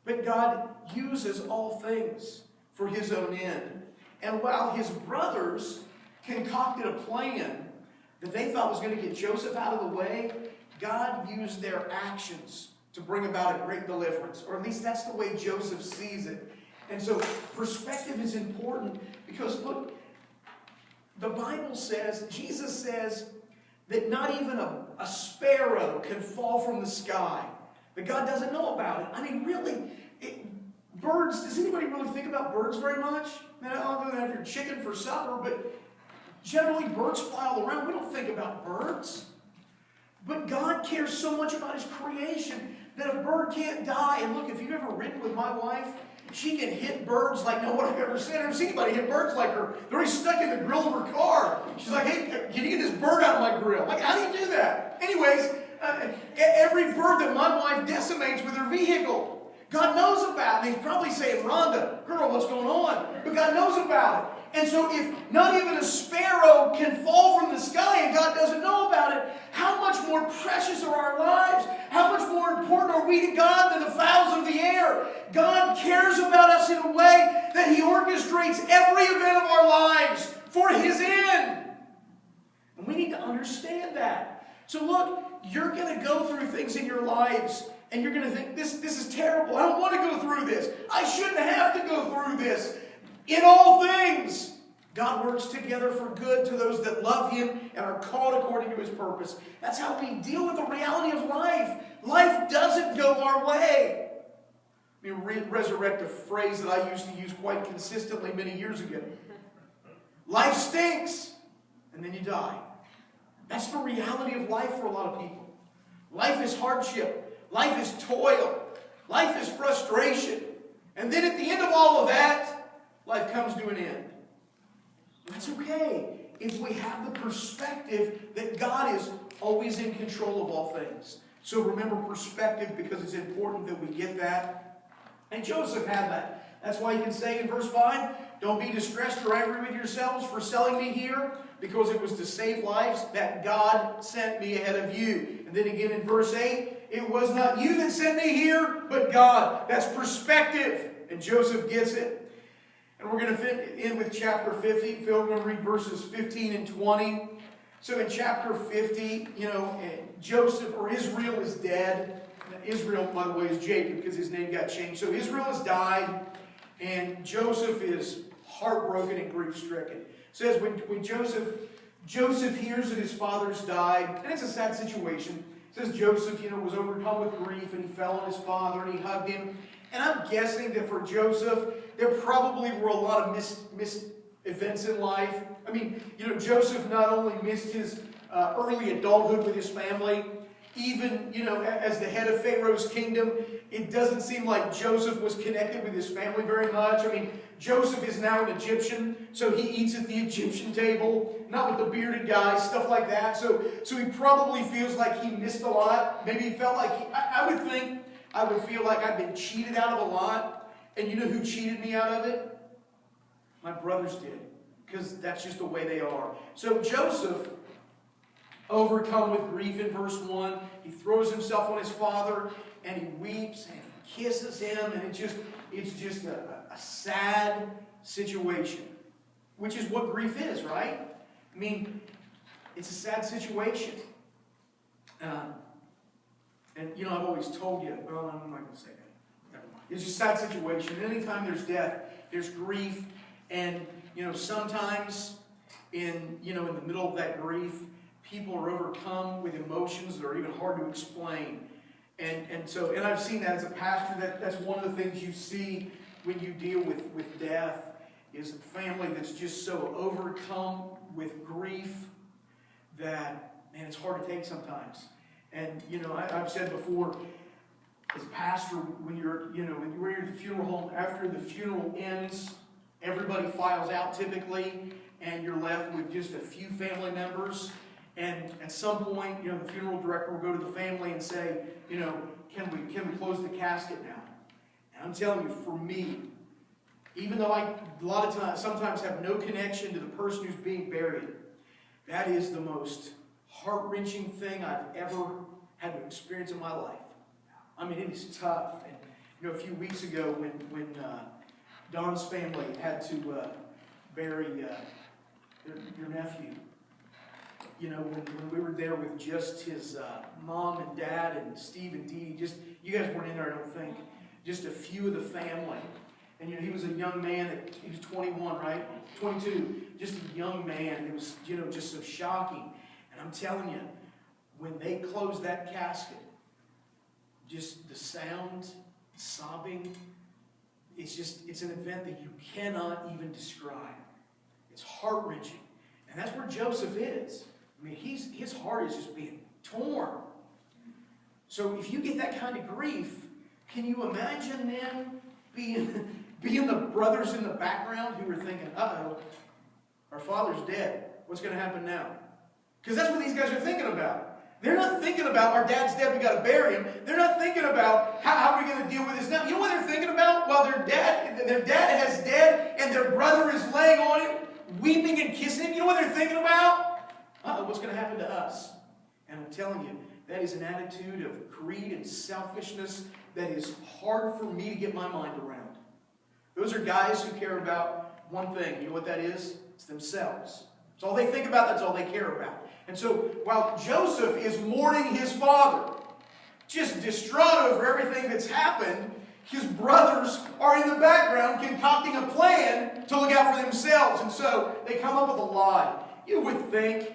S1: But God uses all things for His own end. And while His brothers concocted a plan that they thought was going to get Joseph out of the way, God used their actions to bring about a great deliverance. Or at least that's the way Joseph sees it. And so perspective is important because, look, the Bible says, Jesus says, that not even a sparrow can fall from the sky. That God doesn't know about it. I mean, really, birds, does anybody really think about birds very much? I mean, other than have your chicken for supper, but generally birds fly all around. We don't think about birds. But God cares so much about His creation that a bird can't die. And look, if you've ever ridden with my wife, she can hit birds like no one I've ever seen. I've never seen anybody hit birds like her. They're already stuck in the grill of her car. She's like, hey, can you get this bird out of my grill? I'm like, how do you do that? Anyways, every bird that my wife decimates with her vehicle, God knows about it. And He's probably saying, Rhonda, girl, what's going on? But God knows about it. And so if not even a sparrow can fall from the sky and God doesn't know about it, how much more precious are our lives? How much more important are we to God than the fowls of the air? God cares about us in a way that He orchestrates every event of our lives for His end. And we need to understand that. So look, you're going to go through things in your lives and you're going to think, this is terrible. I don't want to go through this. I shouldn't have to go through this. In all things, God works together for good to those that love Him and are called according to His purpose. That's how we deal with the reality of life. Life doesn't go our way. Let me resurrect a phrase that I used to use quite consistently many years ago. Life stinks, and then you die. That's the reality of life for a lot of people. Life is hardship. Life is toil. Life is frustration. And then at the end of all of that, life comes to an end. That's okay if we have the perspective that God is always in control of all things. So remember perspective, because it's important that we get that. And Joseph had that. That's why he can say in verse 5, don't be distressed or angry with yourselves for selling me here, because it was to save lives that God sent me ahead of you. And then again in verse 8, it was not you that sent me here, but God. That's perspective. And Joseph gets it. And we're going to end with chapter 50. Phil, we're going to read verses 15 and 20. So in chapter 50, Joseph, or Israel, is dead. Israel, by the way, is Jacob, because his name got changed. So Israel has died, and Joseph is heartbroken and grief-stricken. It says when Joseph hears that his father's died, and it's a sad situation. It says Joseph, was overcome with grief, and he fell on his father, and he hugged him. And I'm guessing that for Joseph, there probably were a lot of missed events in life. I mean, Joseph not only missed his early adulthood with his family, even, as the head of Pharaoh's kingdom, it doesn't seem like Joseph was connected with his family very much. I mean, Joseph is now an Egyptian, so he eats at the Egyptian table, not with the bearded guys, stuff like that. So he probably feels like he missed a lot. Maybe he felt like I would feel like I've been cheated out of a lot. And you know who cheated me out of it? My brothers did. Because that's just the way they are. So Joseph, overcome with grief in verse 1, he throws himself on his father, and he weeps, and he kisses him, and it's just a sad situation. Which is what grief is, right? I mean, it's a sad situation. And I've always told you, well, I'm not going to say that. Never mind. It's just a sad situation. Anytime there's death, there's grief. And, sometimes in the middle of that grief, people are overcome with emotions that are even hard to explain. And I've seen that as a pastor, that's one of the things you see when you deal with death, is a family that's just so overcome with grief that, man, it's hard to take sometimes. And, I've said before, as a pastor, when you're at the funeral home, after the funeral ends, everybody files out typically, and you're left with just a few family members. And at some point, the funeral director will go to the family and say, can we close the casket now? And I'm telling you, for me, even though I sometimes have no connection to the person who's being buried, that is the most heart-wrenching thing I've ever had to experience in my life. I mean, it is tough. And a few weeks ago, when Don's family had to bury your nephew, when we were there with just his mom and dad and Steve and Dee, you guys weren't in there, I don't think. Just a few of the family. And he was a young man. He was 21, right? 22. Just a young man. It was, just so shocking. And I'm telling you, when they closed that casket, just the sound, the sobbing, it's an event that you cannot even describe. It's heart-wrenching. And that's where Joseph is. I mean, his heart is just being torn. So if you get that kind of grief, can you imagine then being the brothers in the background who are thinking, uh-oh, our father's dead. What's going to happen now? Because that's what these guys are thinking about. They're not thinking about, our dad's dead, we got to bury him. They're not thinking about, how are we going to deal with this now? You know what they're thinking about? While their dad has dead and their brother is laying on him, weeping and kissing him. You know what they're thinking about? Uh-oh, what's going to happen to us? And I'm telling you, that is an attitude of greed and selfishness that is hard for me to get my mind around. Those are guys who care about one thing. You know what that is? It's themselves. It's all they think about. That's all they care about. And so while Joseph is mourning his father, just distraught over everything that's happened, his brothers are in the background concocting a plan to look out for themselves. And so they come up with a lie. You would think,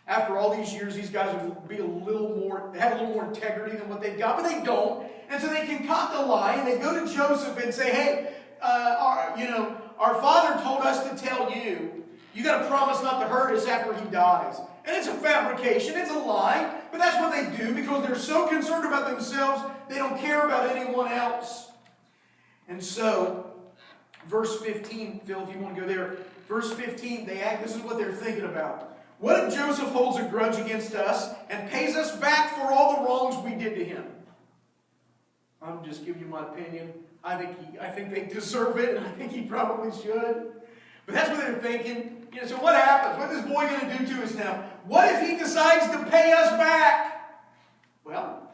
S1: after all these years, these guys would be have a little more integrity than what they've got, but they don't. And so they concoct a lie, and they go to Joseph and say, hey, our father told us to tell you, you got to promise not to hurt us after he dies. And it's a fabrication, it's a lie, but that's what they do because they're so concerned about themselves, they don't care about anyone else. And so, verse 15, Phil, if you want to go there. Verse 15, this is what they're thinking about. What if Joseph holds a grudge against us and pays us back for all the wrongs we did to him? I'm just giving you my opinion. I think they deserve it, and I think he probably should. But that's what they're thinking. So what happens? What is this boy going to do to us now? What if he decides to pay us back? Well,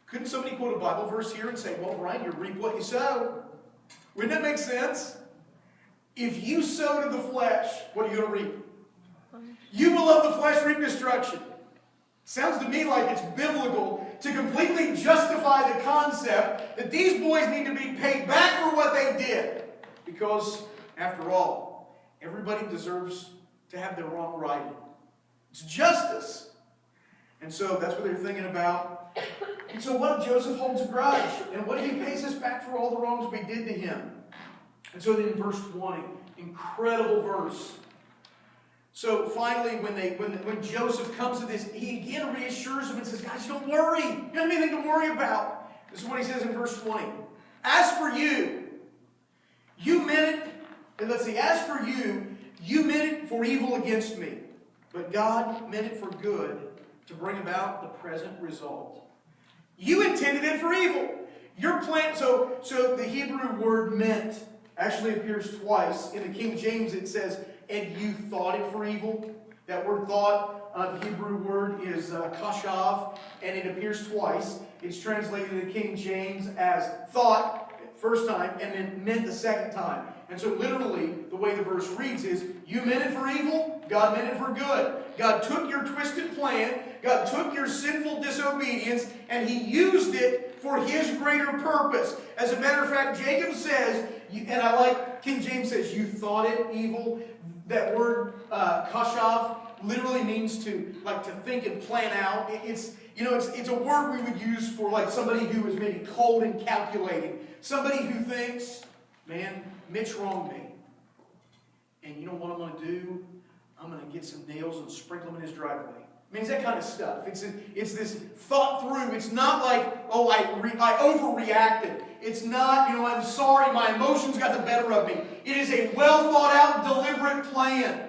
S1: couldn't somebody quote a Bible verse here and say, well, Brian, you reap what you sow? Wouldn't that make sense? If you sow to the flesh, what are you going to reap? You will of the flesh reap destruction. Sounds to me like it's biblical to completely justify the concept that these boys need to be paid back for what they did. Because, after all, everybody deserves to have their wrong righted. It's justice. And so that's what they're thinking about. And so what if Joseph holds a grudge? And what if he pays us back for all the wrongs we did to him? And so then in verse 20, incredible verse. So finally, when Joseph comes to this, he again reassures them and says, guys, don't worry. You don't have anything to worry about. This is what he says in verse 20. As for you, you meant it, and let's see, as for you, you meant it for evil against me. But God meant it for good to bring about the present result. You intended it for evil. Your plan, so the Hebrew word meant actually appears twice. In the King James it says, and you thought it for evil. That word thought, the Hebrew word is kashav, and it appears twice. It's translated in the King James as thought, first time, and then meant the second time. And so literally, the way the verse reads is, you meant it for evil, God meant it for good. God took your twisted plan, God took your sinful disobedience, and He used it for His greater purpose. As a matter of fact, Jacob says, and I like, King James says, you thought it evil. That word, kashav, literally means to think and plan out. It's a word we would use for like somebody who is maybe cold and calculating. Somebody who thinks, man, Mitch wronged me. And you know what I'm going to do? I'm going to get some nails and sprinkle them in his driveway. I mean, it's that kind of stuff. It's this thought through. It's not like, oh, I overreacted. It's not, I'm sorry, my emotions got the better of me. It is a well thought out, deliberate plan.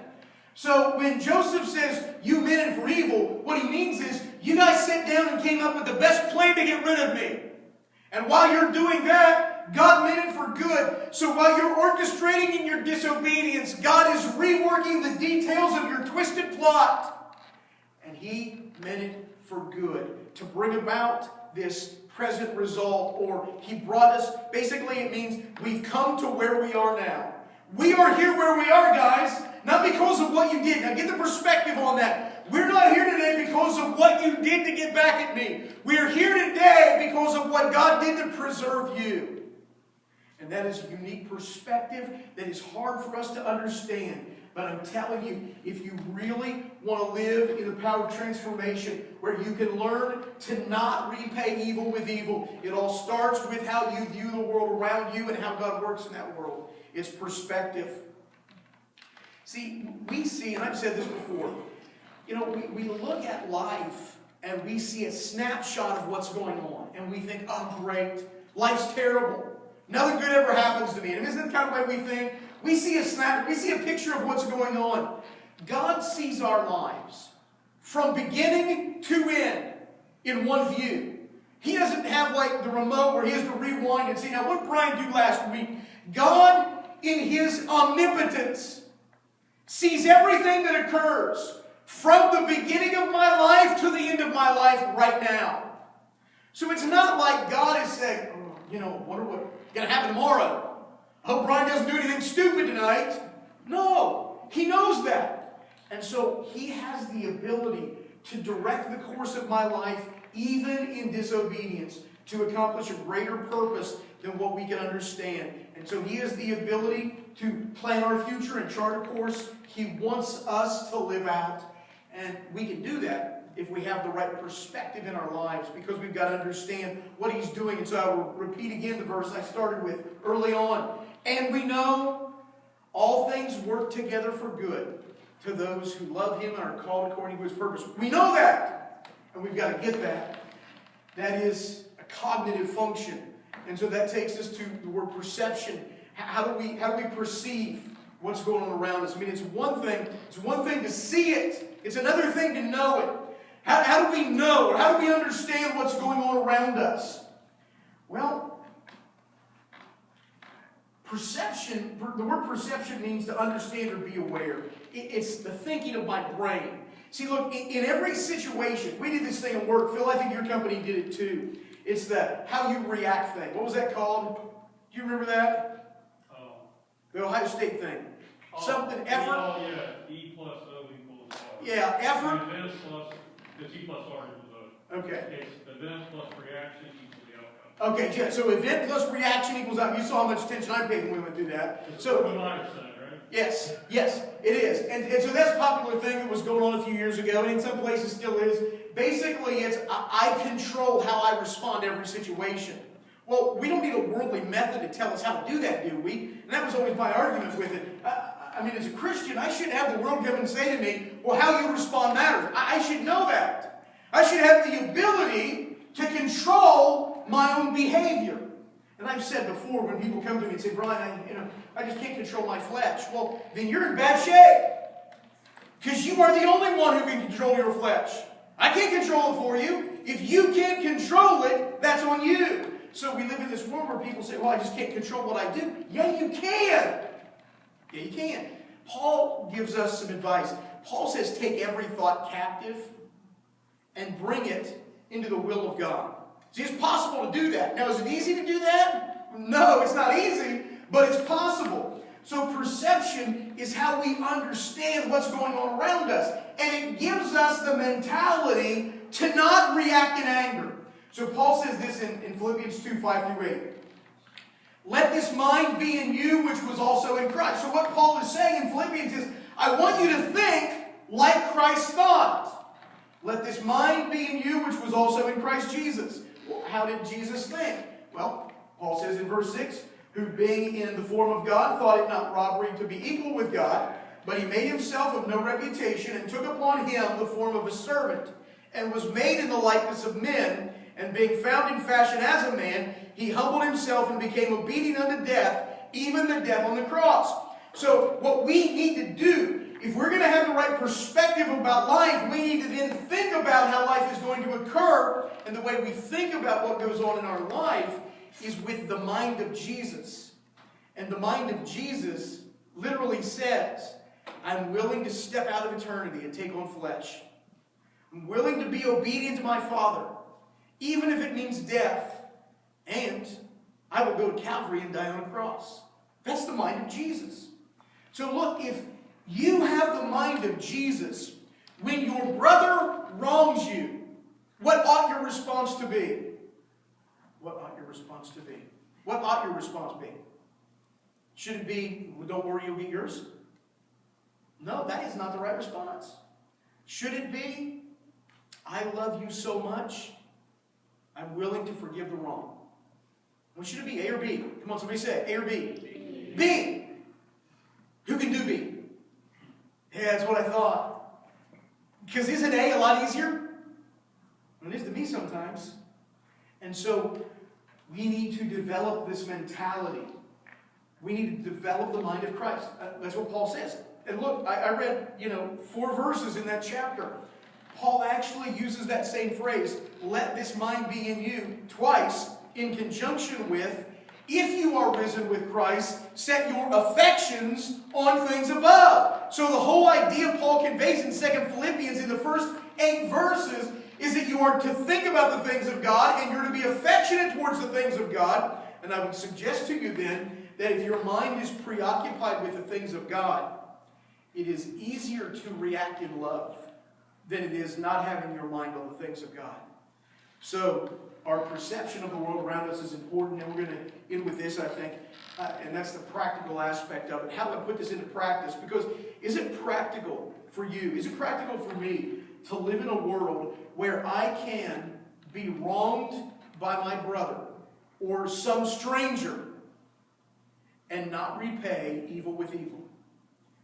S1: So when Joseph says, you meant it for evil, what he means is, you guys sat down and came up with the best plan to get rid of me. And while you're doing that, God meant it for good. So while you're orchestrating in your disobedience, God is reworking the details of your twisted plot. And He meant it for good, to bring about this present result, or He brought us, basically it means we've come to where we are now. We are here where we are, guys, not because of what you did. Now get the perspective on that. We're not here today because of what you did to get back at me. We are here today because of what God did to preserve you. And that is a unique perspective that is hard for us to understand. But I'm telling you, if you really want to live in the power of transformation, where you can learn to not repay evil with evil, it all starts with how you view the world around you and how God works in that world. It's perspective. See, we see, and I've said this before, we look at life and we see a snapshot of what's going on. And we think, oh, great, life's terrible. Nothing good ever happens to me. And isn't that kind of the way we think? We see a picture of what's going on. God sees our lives from beginning to end in one view. He doesn't have like the remote where He has to rewind and see, now what did Brian do last week? God, in His omnipotence, sees everything that occurs from the beginning of my life to the end of my life right now. So it's not like God is saying, wonder what's going to happen tomorrow. I hope Brian doesn't do anything stupid tonight. No, He knows that. And so He has the ability to direct the course of my life, even in disobedience, to accomplish a greater purpose than what we can understand. And so He has the ability to plan our future and chart a course He wants us to live out. And we can do that if we have the right perspective in our lives, because we've got to understand what He's doing. And so I will repeat again the verse I started with early on. And we know all things work together for good to those who love Him and are called according to His purpose. We know that, and we've got to get that. That is a cognitive function. And so that takes us to the word perception. How do we perceive what's going on around us? I mean, it's one thing to see it. It's another thing to know it. How do we know, or how do we understand what's going on around us? Well, perception, the word perception means to understand or be aware. It's the thinking of my brain. See, look, in every situation, we did this thing at work. Phil, I think your company did it too. It's the how you react thing. What was that called? Do you remember that? The Ohio State thing. Something, effort.
S3: Oh, yeah. E plus O equals R.
S1: Yeah, effort.
S3: Events plus, it's E plus R equals O.
S1: Okay.
S3: It's events plus reaction equals the outcome.
S1: Okay, so event plus reaction equals out. You saw how much attention I paid when we went through that. So,
S3: Myers Center, right?
S1: yes, it is. And so that's a popular thing that was going on a few years ago, and in some places still is. Basically, it's I control how I respond to every situation. Well, we don't need a worldly method to tell us how to do that, do we? And that was always my argument with it. I mean, as a Christian, I shouldn't have the world come and say to me, well, how you respond matters. I should know that. I should have the ability to control my own behavior. And I've said before, when people come to me and say, Brian, I just can't control my flesh. Well, then you're in bad shape. Because you are the only one who can control your flesh. I can't control it for you. If you can't control it, that's on you. So we live in this world where people say, well, I just can't control what I do. Yeah, you can. Yeah, you can. Paul gives us some advice. Paul says, take every thought captive and bring it into the will of God. See, it's possible to do that. Now, is it easy to do that? No, it's not easy, but it's possible. So perception is how we understand what's going on around us. And it gives us the mentality to not react in anger. So Paul says this in Philippians 2, 5 through 8. Let this mind be in you, which was also in Christ. So what Paul is saying in Philippians is, I want you to think like Christ thought. Let this mind be in you, which was also in Christ Jesus. Well, how did Jesus think? Well, Paul says in verse 6, who being in the form of God, thought it not robbery to be equal with God, but he made himself of no reputation, and took upon him the form of a servant, and was made in the likeness of men, and being found in fashion as a man, he humbled himself and became obedient unto death, even the death on the cross. So what we need to do, if we're going to have the right perspective about life, we need to then think about how life is going to occur. And the way we think about what goes on in our life is with the mind of Jesus. And the mind of Jesus literally says, I'm willing to step out of eternity and take on flesh. I'm willing to be obedient to my Father, even if it means death. And I will go to Calvary and die on a cross. That's the mind of Jesus. So look, if you have the mind of Jesus, when your brother wrongs you, what ought your response to be? What ought your response to be? What ought your response be? Should it be, well, don't worry, you'll get yours? No, that is not the right response. Should it be, I love you so much, I'm willing to forgive the wrong? What should it be, A or B? Come on, somebody say it. A or B? B. Who can do B? Yeah, that's what I thought. Because isn't A a lot easier? It is to me sometimes. And so we need to develop this mentality. We need to develop the mind of Christ. That's what Paul says. And look, I read, 4 verses in that chapter. Paul actually uses that same phrase, let this mind be in you, twice, in conjunction with, if you are risen with Christ, set your affections on things above. So the whole idea Paul conveys in 2 Philippians in the first 8 verses is that you are to think about the things of God and you're to be affectionate towards the things of God. And I would suggest to you then that if your mind is preoccupied with the things of God, it is easier to react in love than it is not having your mind on the things of God. So our perception of the world around us is important, and we're going to end with this, I think, and that's the practical aspect of it. How do I put this into practice? Because is it practical for you? Is it practical for me to live in a world where I can be wronged by my brother or some stranger and not repay evil with evil?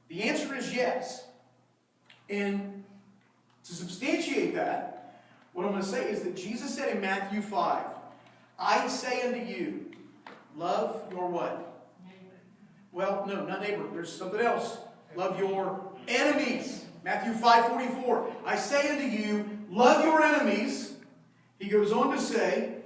S1: The answer is yes. And to substantiate that, what I'm going to say is that Jesus said in Matthew 5, I say unto you, love your what? Well, no, not neighbor. There's something else. Love your enemies. Matthew 5:44. I say unto you, love your enemies. He goes on to say,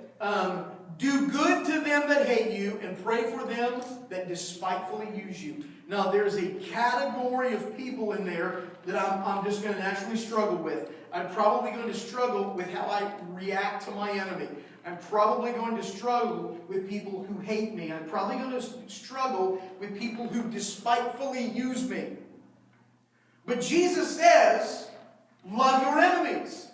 S1: do good to them that hate you, and pray for them that despitefully use you. Now, there's a category of people in there that I'm just going to naturally struggle with. I'm probably going to struggle with how I react to my enemy. I'm probably going to struggle with people who hate me. I'm probably going to struggle with people who despitefully use me. But Jesus says, love your enemies.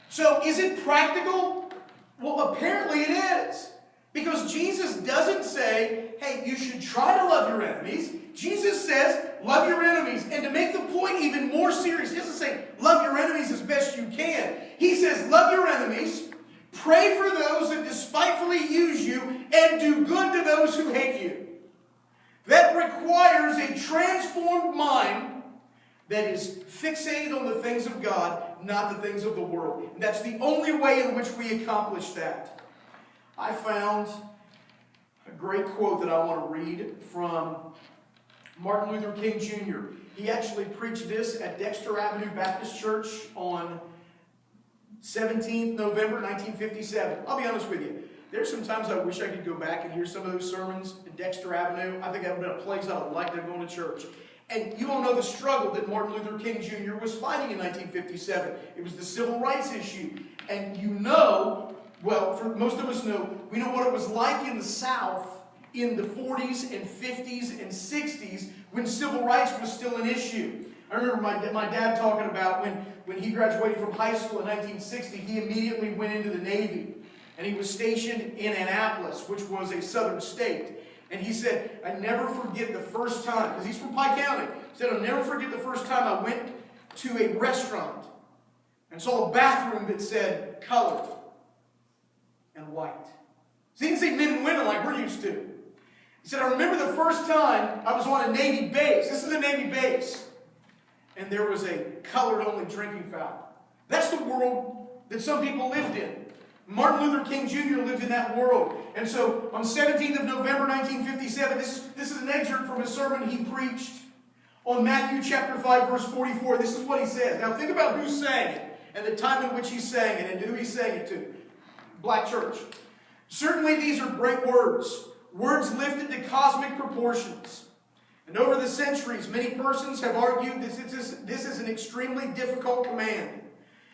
S1: So is it practical? Well, apparently it is. Because Jesus doesn't say, hey, you should try to love your enemies. Jesus says, love your enemies. And to make the point even more serious, he doesn't say, love your enemies as best you can. He says, love your enemies, pray for those that despitefully use you, and do good to those who hate you. That requires a transformed mind that is fixated on the things of God, not the things of the world. And that's the only way in which we accomplish that. I found a great quote that I want to read from Martin Luther King Jr. He actually preached this at Dexter Avenue Baptist Church on 17th November 1957. I'll be honest with you. There's some times I wish I could go back and hear some of those sermons at Dexter Avenue. I think that would have been a place I would like to go to church. And you all know the struggle that Martin Luther King Jr. was fighting in 1957. It was the civil rights issue. And you know, well, for most of us know, we know what it was like in the South in the 40s and 50s and 60s when civil rights was still an issue. I remember my dad talking about when he graduated from high school in 1960, he immediately went into the Navy. And he was stationed in Annapolis, which was a southern state. And he said, I never forget the first time, because he's from Pike County. He said, I'll never forget the first time I went to a restaurant and saw a bathroom that said colored and white. So he didn't say men and women like we're used to. He said, I remember the first time I was on a Navy base. This is a Navy base. And there was a colored-only drinking fountain. That's the world that some people lived in. Martin Luther King Jr. lived in that world. And so on 17th of November 1957, this is an excerpt from a sermon he preached on Matthew chapter 5, verse 44. This is what he says. Now think about who sang it and the time in which he sang it and who he sang it to. Black church. Certainly these are great words. Words lifted to cosmic proportions. And over the centuries, many persons have argued this is an extremely difficult command.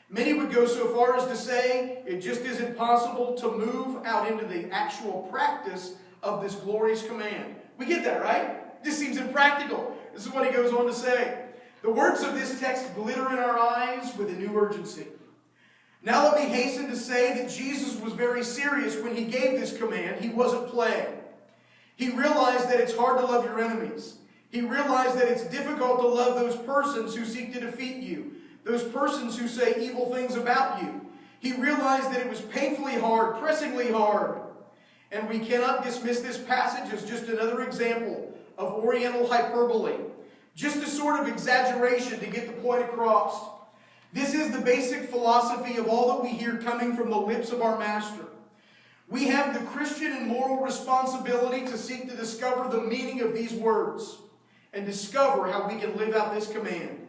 S1: Many would go so far as to say it just isn't possible to move out into the actual practice of this glorious command. We get that, right? It just seems impractical. This is what he goes on to say. The words of this text glitter in our eyes with a new urgency. Now let me hasten to say that Jesus was very serious when he gave this command. He wasn't playing. He realized that it's hard to love your enemies. He realized that it's difficult to love those persons who seek to defeat you. Those persons who say evil things about you. He realized that it was painfully hard, pressingly hard. And we cannot dismiss this passage as just another example of Oriental hyperbole. Just a sort of exaggeration to get the point across. This is the basic philosophy of all that we hear coming from the lips of our Master. We have the Christian and moral responsibility to seek to discover the meaning of these words and discover how we can live out this command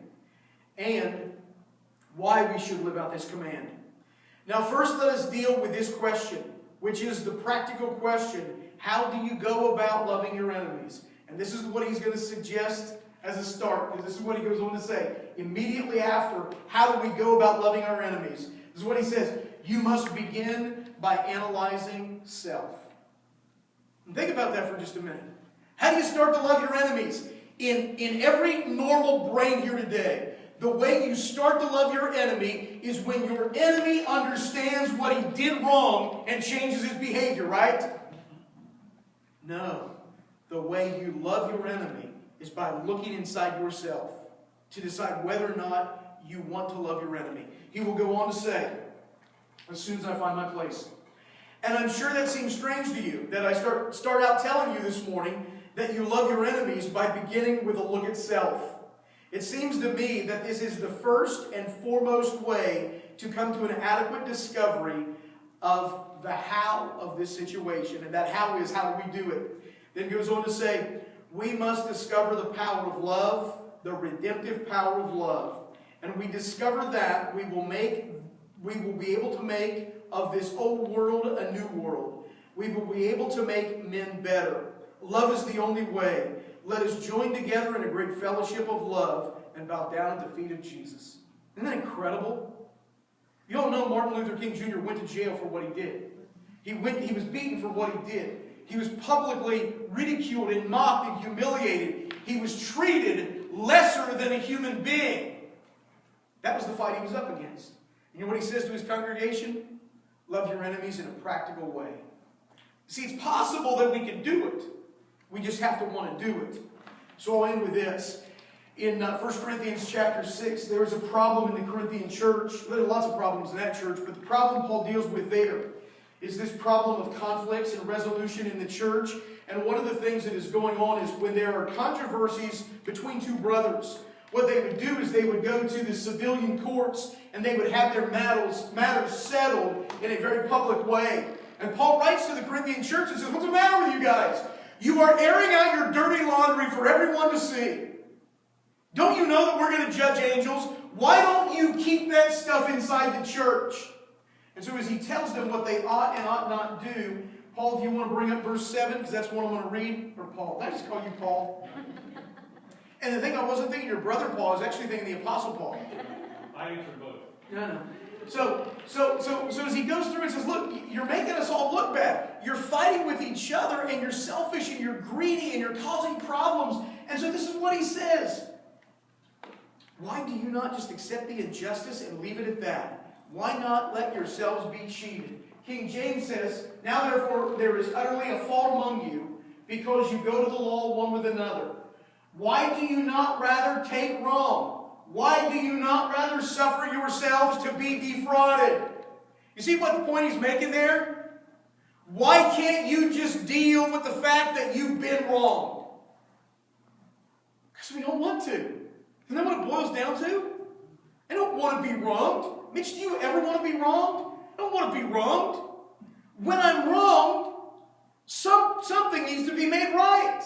S1: and why we should live out this command. Now first let us deal with this question, which is the practical question. How do you go about loving your enemies? And this is what he's going to suggest as a start, because this is what he goes on to say. Immediately after, how do we go about loving our enemies? This is what he says. You must begin by analyzing self. And think about that for just a minute. How do you start to love your enemies? In every normal brain here today, the way you start to love your enemy is when your enemy understands what he did wrong and changes his behavior, right? No. The way you love your enemy is by looking inside yourself to decide whether or not you want to love your enemy. He will go on to say, as soon as I find my place. And I'm sure that seems strange to you, that I start out telling you this morning that you love your enemies by beginning with a look at self. It seems to me that this is the first and foremost way to come to an adequate discovery of the how of this situation. And that how is, how do we do it? Then goes on to say, We must discover the power of love, the redemptive power of love. And we discover that, we will be able to make of this old world a new world. We will be able to make men better. Love is the only way. Let us join together in a great fellowship of love and bow down at the feet of Jesus. Isn't that incredible? You all know Martin Luther King Jr. went to jail for what he did. He was beaten for what he did. He was publicly ridiculed and mocked and humiliated. He was treated lesser than a human being. That was the fight he was up against. You know what he says to his congregation? Love your enemies in a practical way. See, it's possible that we can do it. We just have to want to do it. So I'll end with this. In 1 Corinthians chapter 6, there was a problem in the Corinthian church. There are lots of problems in that church, but the problem Paul deals with there is this problem of conflicts and resolution in the church. And one of the things that is going on is when there are controversies between two brothers, what they would do is they would go to the civilian courts and they would have their matters settled in a very public way. And Paul writes to the Corinthian church and says, what's the matter with you guys? You are airing out your dirty laundry for everyone to see. Don't you know that we're going to judge angels? Why don't you keep that stuff inside the church? And so as he tells them what they ought and ought not do, Paul, if you want to bring up verse 7, because that's what I'm going to read, or Paul. Did I just call you Paul? And the thing I wasn't thinking your brother Paul, I was actually thinking the Apostle Paul.
S3: I answer both.
S1: No. So as he goes through and says, look, you're making us all look bad. You're fighting with each other, and you're selfish, and you're greedy, and you're causing problems. And so this is what he says. Why do you not just accept the injustice and leave it at that? Why not let yourselves be cheated? King James says, now therefore there is utterly a fault among you, because you go to the law one with another. Why do you not rather take wrong? Why do you not rather suffer yourselves to be defrauded? You see what the point he's making there? Why can't you just deal with the fact that you've been wronged? Because we don't want to. Isn't that what it boils down to? I don't want to be wronged. Mitch, do you ever want to be wronged? I don't want to be wronged. When I'm wronged, something needs to be made right.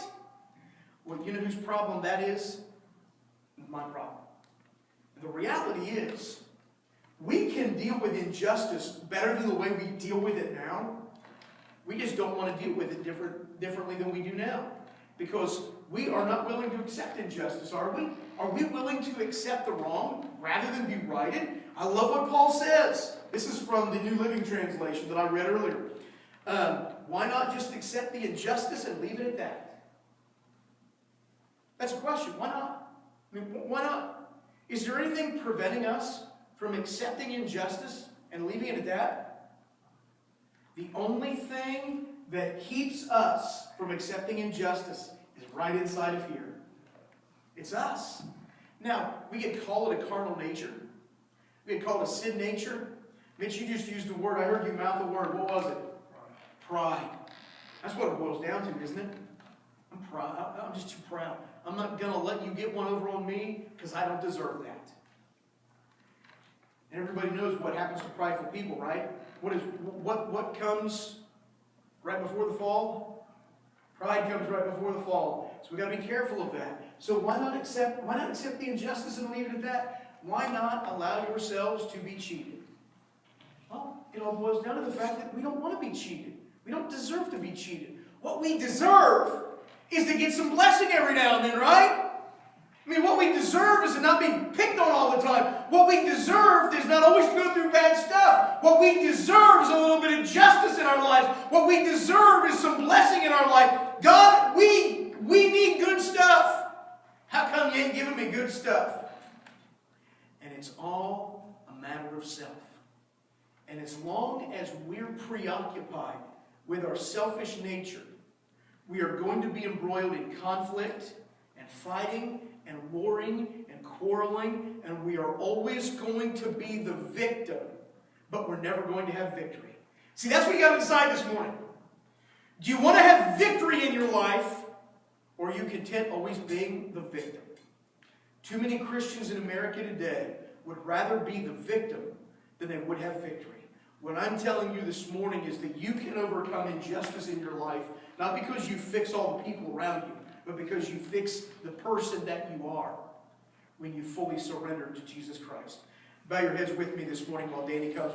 S1: Well, you know whose problem that is? My problem. The reality is, we can deal with injustice better than the way we deal with it now. We just don't want to deal with it differently than we do now. Because we are not willing to accept injustice, are we? Are we willing to accept the wrong rather than be righted? I love what Paul says. This is from the New Living Translation that I read earlier. Why not just accept the injustice and leave it at that? That's a question. Why not? I mean, why not? Is there anything preventing us from accepting injustice and leaving it at that? The only thing that keeps us from accepting injustice is right inside of here. It's us. Now, we get called a carnal nature. We get called a sin nature. Mitch, you just used the word. I heard you mouth the word. What was it? Pride. That's what it boils down to, isn't it? I'm proud. I'm just too proud. I'm not going to let you get one over on me because I don't deserve that. And everybody knows what happens to prideful people, right? What comes right before the fall? Pride comes right before the fall. So we've got to be careful of that. So why not accept the injustice and leave it at that? Why not allow yourselves to be cheated? Well, it all boils down to the fact that we don't want to be cheated. We don't deserve to be cheated. What we deserve is to get some blessing every now and then, right? I mean, what we deserve is to not be picked on all the time. What we deserve is not always to go through bad stuff. What we deserve is a little bit of justice in our lives. What we deserve is some blessing in our life. God, we need good stuff. How come you ain't giving me good stuff? And it's all a matter of self. And as long as we're preoccupied with our selfish nature, we are going to be embroiled in conflict and fighting and warring and quarreling, and we are always going to be the victim, but we're never going to have victory. See, that's what you got to decide this morning. Do you want to have victory in your life, or are you content always being the victim? Too many Christians in America today would rather be the victim than they would have victory. What I'm telling you this morning is that you can overcome injustice in your life, not because you fix all the people around you, but because you fixed the person that you are when you fully surrendered to Jesus Christ. Bow your heads with me this morning while Danny comes with